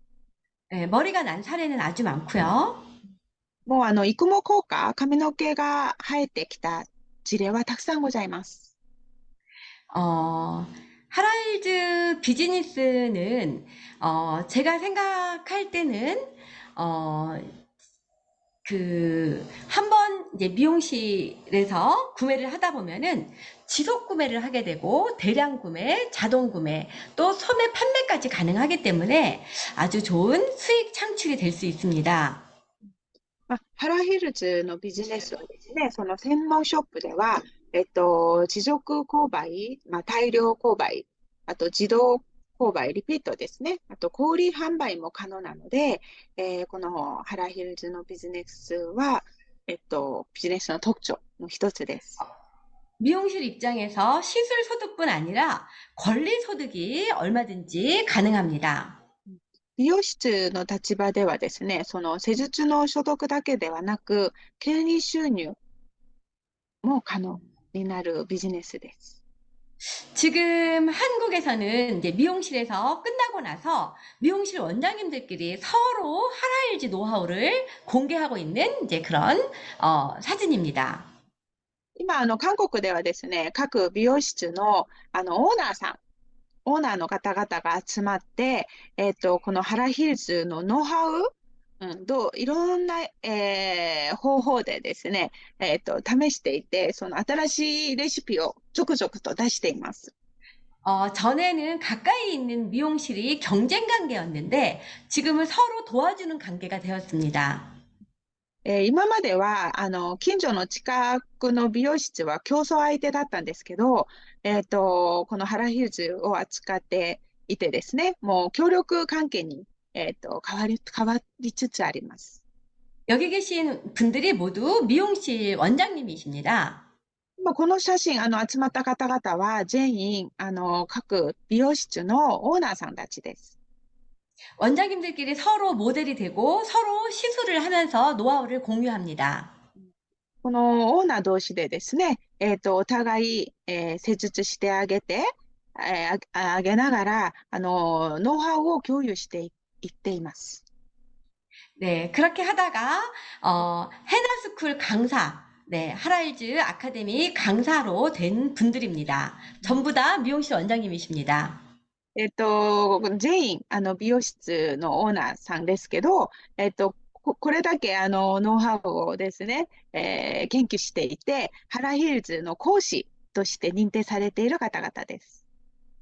네, 머리가 난 사례는 아주 많고요. もう育毛効果、髪の毛が生えてきた事例はたくさんございます。 어, 하라일즈 비즈니스는 제가 생각할 때는 어, 한번 이제 미용실에서 구매를 하다 보면은 지속 구매를 하게 되고 대량 구매, 자동 구매, 또 소매 판매까지 가능하기 때문에 아주 좋은 수익 창출이 될 수 있습니다. ハラヒルズのビジネスはですね、その専門ショップでは、持続購買、大量購買、あと自動購買、リピートですね。あと小売販売も可能なので、このハラヒルズのビジネスは、ビジネスの特徴の一つです。 미용실 입장에서 시술 소득뿐 아니라 권리 소득이 얼마든지 가능합니다. 美容室の立場ではですね、その施術の所得だけではなく、権利収入も可能になるビジネスです。 지금 한국에서는 이제 미용실에서 끝나고 나서 미용실 원장님들끼리 서로 하라일지 노하우를 공개하고 있는 이제 그런 사진입니다. 今、韓国ではですね、各美容室の、オーナーの方々が集まって、このハラヒルズのノウハウ、いろんな、方法でですね、試していて、その新しいレシピを続々と出しています。 전에는 가까이 있는 미용실이 경쟁 관계였는데 지금은 서로 도와주는 관계가 되었습니다. 今までは、近所の近くの美容室は競争相手だったんですけど、このハラヒルズを扱っていてですね、もう協力関係に、変わりつつあります。 여기 계신 분들이 모두 미용실 원장님이십니다. 今この写真、集まった方々は全員、各美容室のオーナーさんたちです。 원장님들끼리 서로 모델이 되고 서로 시술을 하면서 노하우를 공유합니다. このオーナー同士でですね、お互い、施術してあげて、あげながら、ノウハウを共有していっています。 네, 그렇게 하다가 헤나스쿨 강사, 네, 하라일즈 아카데미 강사로 된 분들입니다. 전부 다 미용실 원장님이십니다. 全員、美容室のオーナーさんですけど、これだけ、ノウハウをですね、研究していて、ハラヒルズの講師として認定されている方々です。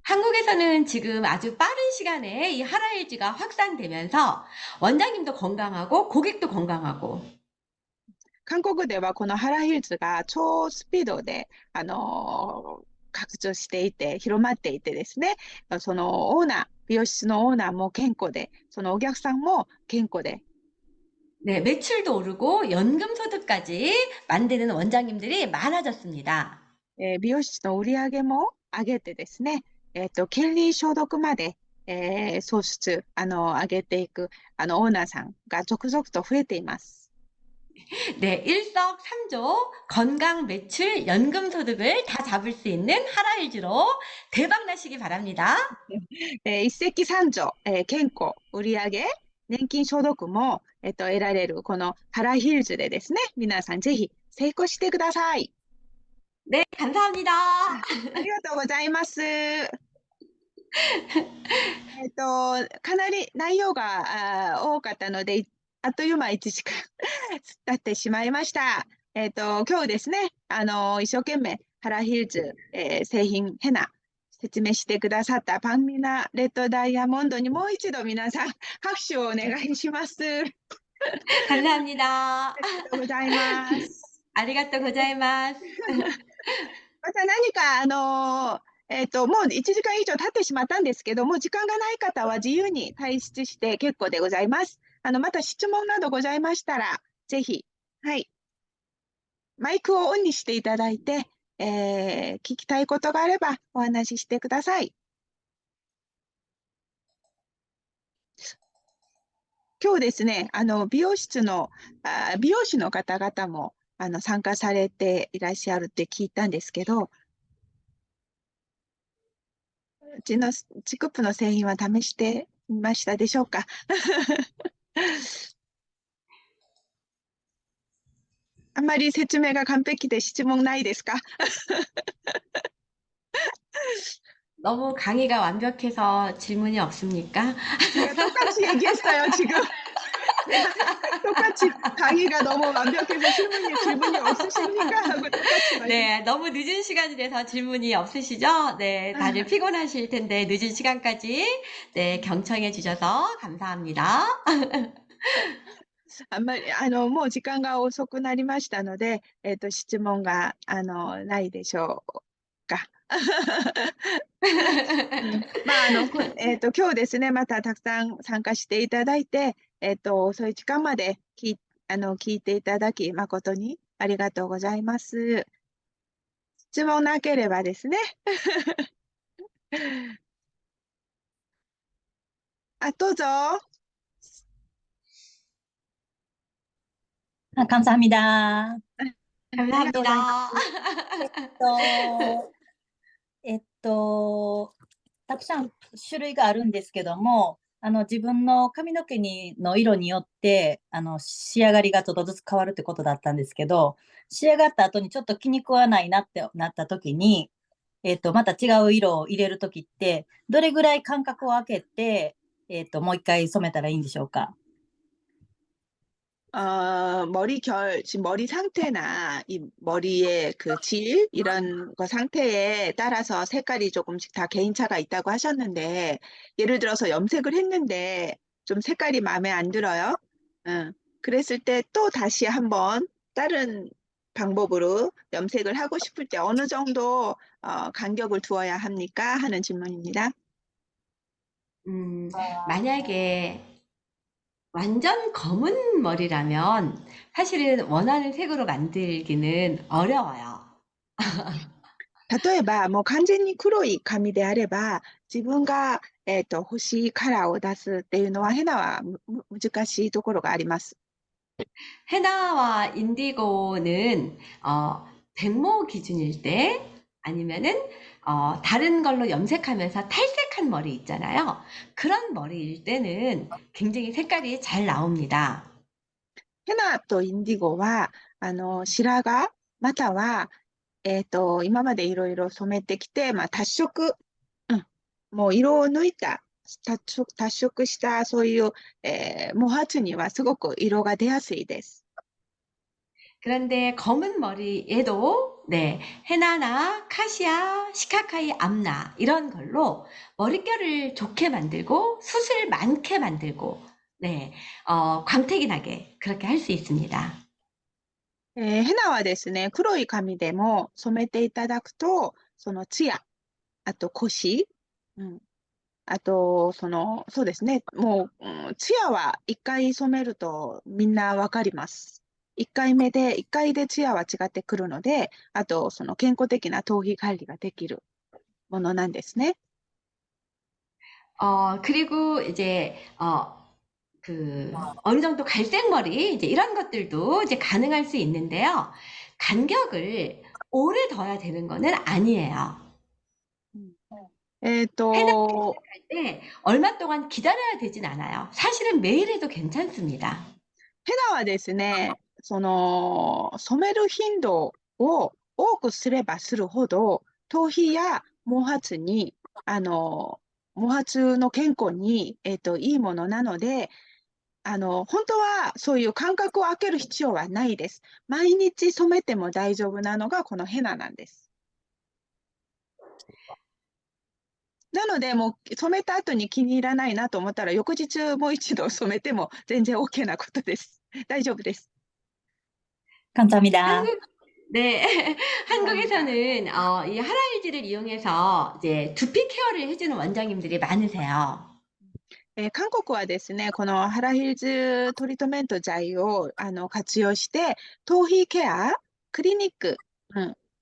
한국에서는 지금 아주 빠른 시간에 이 하라일즈가 확산되면서 원장님도 건강하고 고객도 건강하고 韓国ではこのハラヒルズが超スピードで、拡張していて、広まっていてですね、そのオーナー、美容室のオーナーも健康で、そのお客さんも健康で 네, 매출도 오르고 연금 소득까지 만드는 원장님들이 많아졌습니다. 美容室の売り上げも上げてですね、権利消毒まで、創出、上げていく、オーナーさんが続々と増えています。 네, 일석삼조 건강, 매출, 연금 소득을 다 잡을 수 있는 하라일즈로 대박 나시기 바랍니다. 一石三鳥、健康、売り上げ、年金消毒も、得られる、この原ヒルズでですね、皆さんぜひ成功してください。 네, 감사합니다. ありがとうございます。かなり内容が多かったので、あっという間1時間経ってしまいました。今日ですね、一生懸命、ハラヒルズ、製品、ヘナ、説明してくださったパンミナレッドダイヤモンドにもう一度皆さん、拍手をお願いします。감사합니다. ありがとうございます。아리가또 고자이마스. また何か、もう1時間以上経ってしまったんですけども、時間がない方は自由に退出して結構でございます。また質問などございましたら、ぜひ、はい、マイクをオンにしていただいて、聞きたいことがあればお話ししてください。今日ですね、美容室の、美容師の方々も参加されていらっしゃるって聞いたんですけど、うちのチクップの製品は試してみましたでしょうか？あんまり説明が完璧で質問ないですか？ 너무 강의가 완벽해서 질문이 없습니까? 제가 똑같이 얘기했어요, 지금. 똑같이 강의가 너무 완벽해서 질문이 없으십니까? 하고 똑같이 말씀. 네, 너무 늦은 시간이 돼서 질문이 없으시죠? 네, 다들 피곤하실 텐데 늦은 시간까지 네, 경청해 주셔서 감사합니다. あんまり、もう時間が遅くなりましたので、質問が、ないでしょうか。まあ、今日ですね、またたくさん参加していただいて、遅い時間まで聞いていただき、誠にありがとうございます。質問なければですね。あ、どうぞ。감사합니다. ありがとうございま 감사합니다. す。と、たくさん種類があるんですけども、自分の髪の毛の色によって、仕上がりがちょっとずつ変わるってことだったんですけど、仕上がった後にちょっと気に食わないなってなった時に、また違う色を入れる時って、どれぐらい間隔を空けて、もう一回染めたらいいんでしょうか？ 지금 머리 상태나 이 머리의 그 질, 이런 거 상태에 따라서 색깔이 조금씩 다 개인차가 있다고 하셨는데, 예를 들어서 염색을 했는데 좀 색깔이 마음에 안 들어요. 응. 그랬을 때 또 다시 한번 다른 방법으로 염색을 하고 싶을 때 어느 정도 간격을 두어야 합니까? 하는 질문입니다. 만약에 완전 검은 머리라면 사실은 원하는 색으로 만들기는 어려워요. 例えば、もう完全に黒い髪であれば、自分が、欲しいカラーを出すっていうのは、ヘナは難しいところがあります。 헤나와 인디고는 백모 기준일 때 아니면은 다른 걸로 염색하면서 탈색한 머리 있잖아요. 그런 머리일 때는 굉장히 색깔이 잘 나옵니다. ヘナとインディゴは、白髪、または、今までいろいろ染めてきて、まあ、脱色、うん、もう色を抜いた、脱色した、そういう、毛髪にはすごく色が出やすいです。 그런데 검은 머리에도 네, 헤나나 카시아, 시카카이, 암나 이런 걸로 머릿결을 좋게 만들고 숱을 많게 만들고 네, 광택이 나게 그렇게 할 수 있습니다. ヘナはですね、黒い髪でも染めていただくと、そのツヤ、あとコシ、うん、あと、そうですね。もう、ツヤは一回染めるとみんなわかります。一回でツヤは違ってくるので、あと、健康的な頭皮管理ができるものなんですね。그리고 이제, 어느 정도 갈색머리, 이제 이런 것들도 이제 가능할 수 있는데요. 간격을 오래 둬야 되는 거는 아니에요. うんえっ 해나 と、할 때 얼마 동안 기다려야 되진 않아요. 사실은 매일 해도 괜찮습니다. ヘナはですね、染める頻度を多くすればするほど、頭皮や毛髪に、毛髪の健康に、いいものなので、本当はそういう間隔を空ける必要はないです。毎日染めても大丈夫なのがこのヘナなんです。なので、もう染めた後に気に入らないなと思ったら、翌日もう一度染めても全然 OK なことです。大丈夫です。 감사합니다. 한국, 네. 한국에서는, 이 하라이즈를 이용해서 이제 두피 케어를 해주는 원장님들이 많으세요. 韓国はですね、このハラヒルズトリートメント剤を活用して、頭皮ケア、クリニック、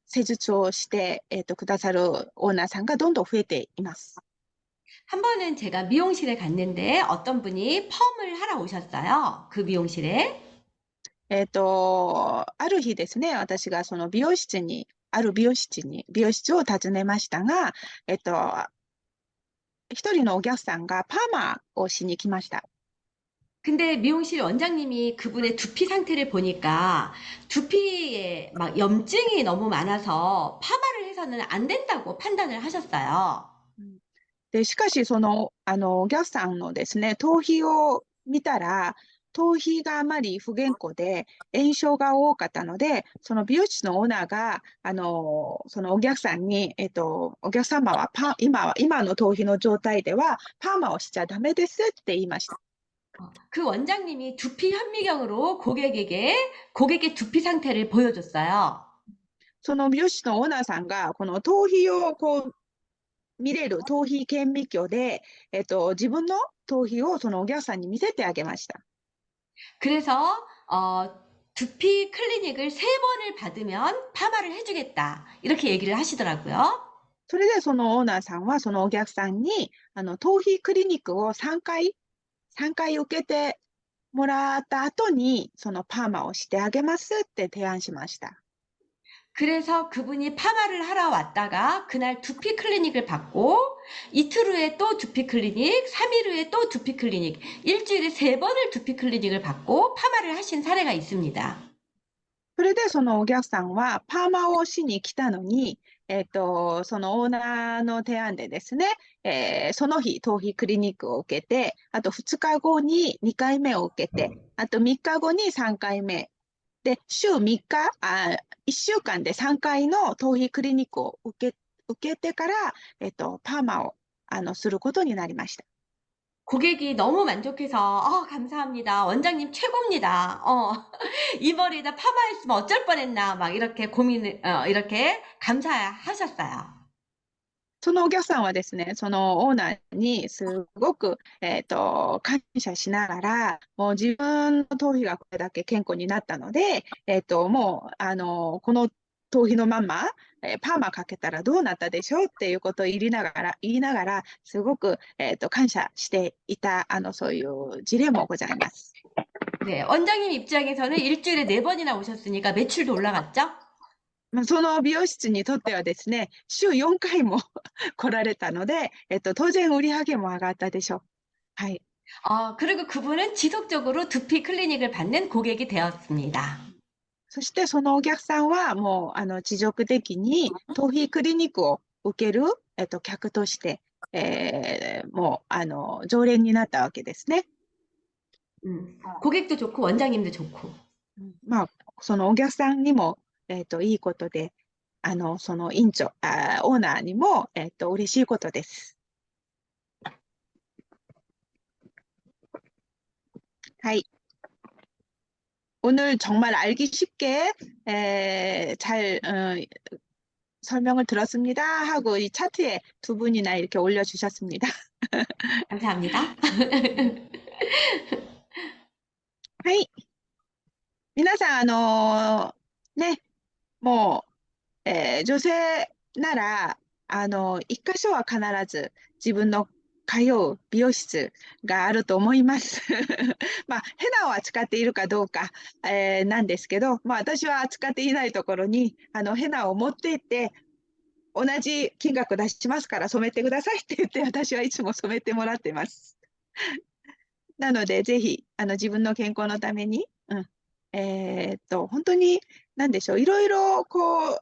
施術をして、くださるオーナーさんがどんどん増えています。 한 번은 제가 미용실에 갔는데 어떤 분이 펌을 하러 오셨어요. 그 미용실에. ある日ですね、私がその美容室を訪ねましたが、一人のお客さんがパーマをしに来ました。 근데 미용실 원장님이 그분의 두피 상태를 보니까 두피에 막 염증이 너무 많아서 파마를 해서는 안 된다고 판단을 하셨어요. で、しかし、お客さんのですね、頭皮を見たら、頭皮があまり不健康で炎症が多かったので、その美容室のオーナーが、そのお客さんに、お客様は今の頭皮の状態ではパーマをしちゃダメですって言いました。 그 원장님이 두피 현미경으로 고객의 두피 상태를 보여줬어요. その美容室のオーナーさんが、この頭皮をこう見れる頭皮顕微鏡で、自分の頭皮をそのお客さんに見せてあげました。 그래서 두피 클리닉을 3번을 받으면 파마를 해주겠다. 이렇게 얘기를 하시더라고요. それでそのオーナーさんはそのお客さんに頭皮クリニックを3回受けてもらった後にそのパーマをしてあげますって提案しました。 그래서 그분이 파마를 하러 왔다가 그날 두피 클리닉을 받고 이틀 후에 또 두피 클리닉, 3일 후에 또 두피 클리닉, 일주일에 3번을 두피 클리닉을 받고 파마를 하신 사례가 있습니다. それでそのお客さんはパーマをしに来たのに、そのオーナーの提案でですね、その日頭皮クリニックを受けて、あと2日後に2回目を受けて、あと3日後に3回目で、週3日、1週間で3回の頭皮クリニックを受けてから、パーマをすることになりました。 고객이 너무 만족해서 감사합니다. 원장님 최고입니다. 이 머리에다 파마했으면 어쩔 뻔했나 막 이렇게 이렇게 감사하셨어요. そのお客さんはですね、そのオーナーにすごく、感謝しながら、もう自分の頭皮がこれだけ健康になったので、もう、この頭皮のまま、パーマかけたらどうなったでしょうっていうことを言いながら、すごく、感謝していた、そういう事例もございます。 네, 원장님 입장에서는 일주일에 4번이나 오셨으니까 매출도 올라갔죠? その美容室にとってはですね、週4回も来られたので、当然売り上げも上がったでしょう。はい。 그리고 그분은 지속적으로 두피 클리닉을 받는 고객이 되었습니다. そしてそのお客さんはもう持続的に頭皮クリニックを受ける、客として、もう常連になったわけですね。 고객도 좋고 원장님도 좋고. まあ、そのお客さんにも、いいことで、そのオーナーにも、嬉しいことです。はい。 오늘 정말 알기 쉽게 잘 설명을 들었습니다 하고 이 차트에 두 분이나 이렇게 올려주셨습니다. 감사합니다. はい。皆さん、ね、もう、女性なら、一箇所は必ず自分の通う美容室があると思います。まあ、ヘナを扱っているかどうか、なんですけど、まあ、私は扱っていないところに、ヘナを持って行って、同じ金額出しますから染めてくださいって言って、私はいつも染めてもらってます。なので、ぜひ、自分の健康のために、本当に、なんでしょう、いろいろ、こう、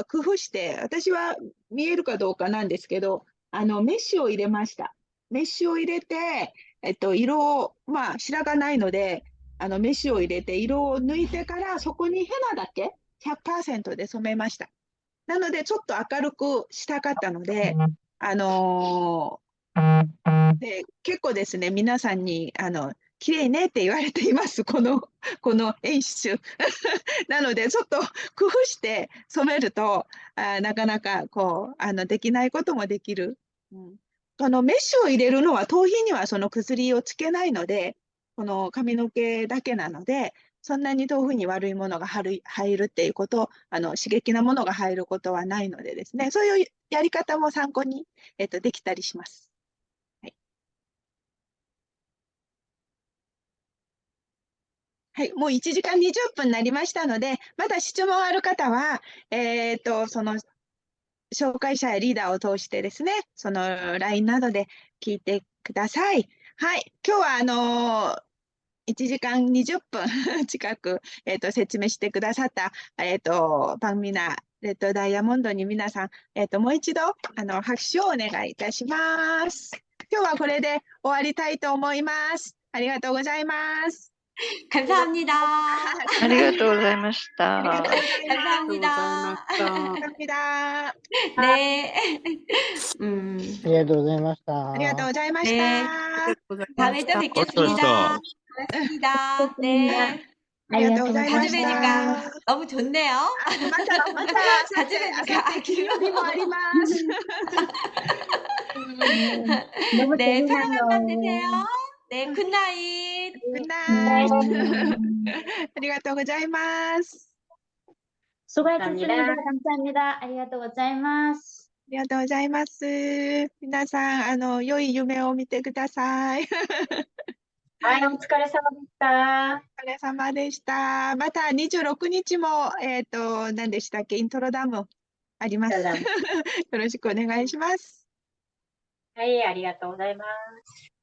工夫して、私は見えるかどうかなんですけど、メッシュを入れました。メッシュを入れて、色を、まあ、白がないので、メッシュを入れて、色を抜いてから、そこにヘナだけ 100% で染めました。なので、ちょっと明るくしたかったので、で結構ですね、皆さんに、綺麗ねって言われています、この演出。なので、ちょっと工夫して染めると、なかなかこう、できないこともできる。このメッシュを入れるのは、頭皮にはその薬をつけないので、この髪の毛だけなので、そんなに頭皮に悪いものが入るっていうこと、刺激なものが入ることはないのでですね、そういうやり方も参考に、できたりします。はい、もう1時間20分になりましたので、まだ質問ある方は、その紹介者やリーダーを通してですね、その LINE などで聞いてください。はい、今日は1時間20分近く、説明してくださった、パンミナレッドダイヤモンドに皆さん、もう一度拍手をお願いいたします。今日はこれで終わりたいと思います。ありがとうございます。 감사합니다. ありがとうございましありがとうた。ございます。 감사합니다. 감사합니다. 네. ありがとうございました。ありがとうございまし 네. た。 다음에 또 뵙겠습니다. 고맙습니다. 네. ありがとうございま 자주 し 뵈니까 た。 너무 좋네요. また、자주 뵈니까 金曜日もあります。 네, 편안한 밤 되세요. 네, 굿나잇. 굿나잇. ありがとうございます。 수고하셨습니다. 감사합니다. ありがとうございます。ありがとうございます。皆さん、良い夢を見てください。はい、お疲れ様でした。お疲れ様でした。また26日も、何でしたっけ、イントロダムあります。よろしくお願いします。はい、ありがとうございます。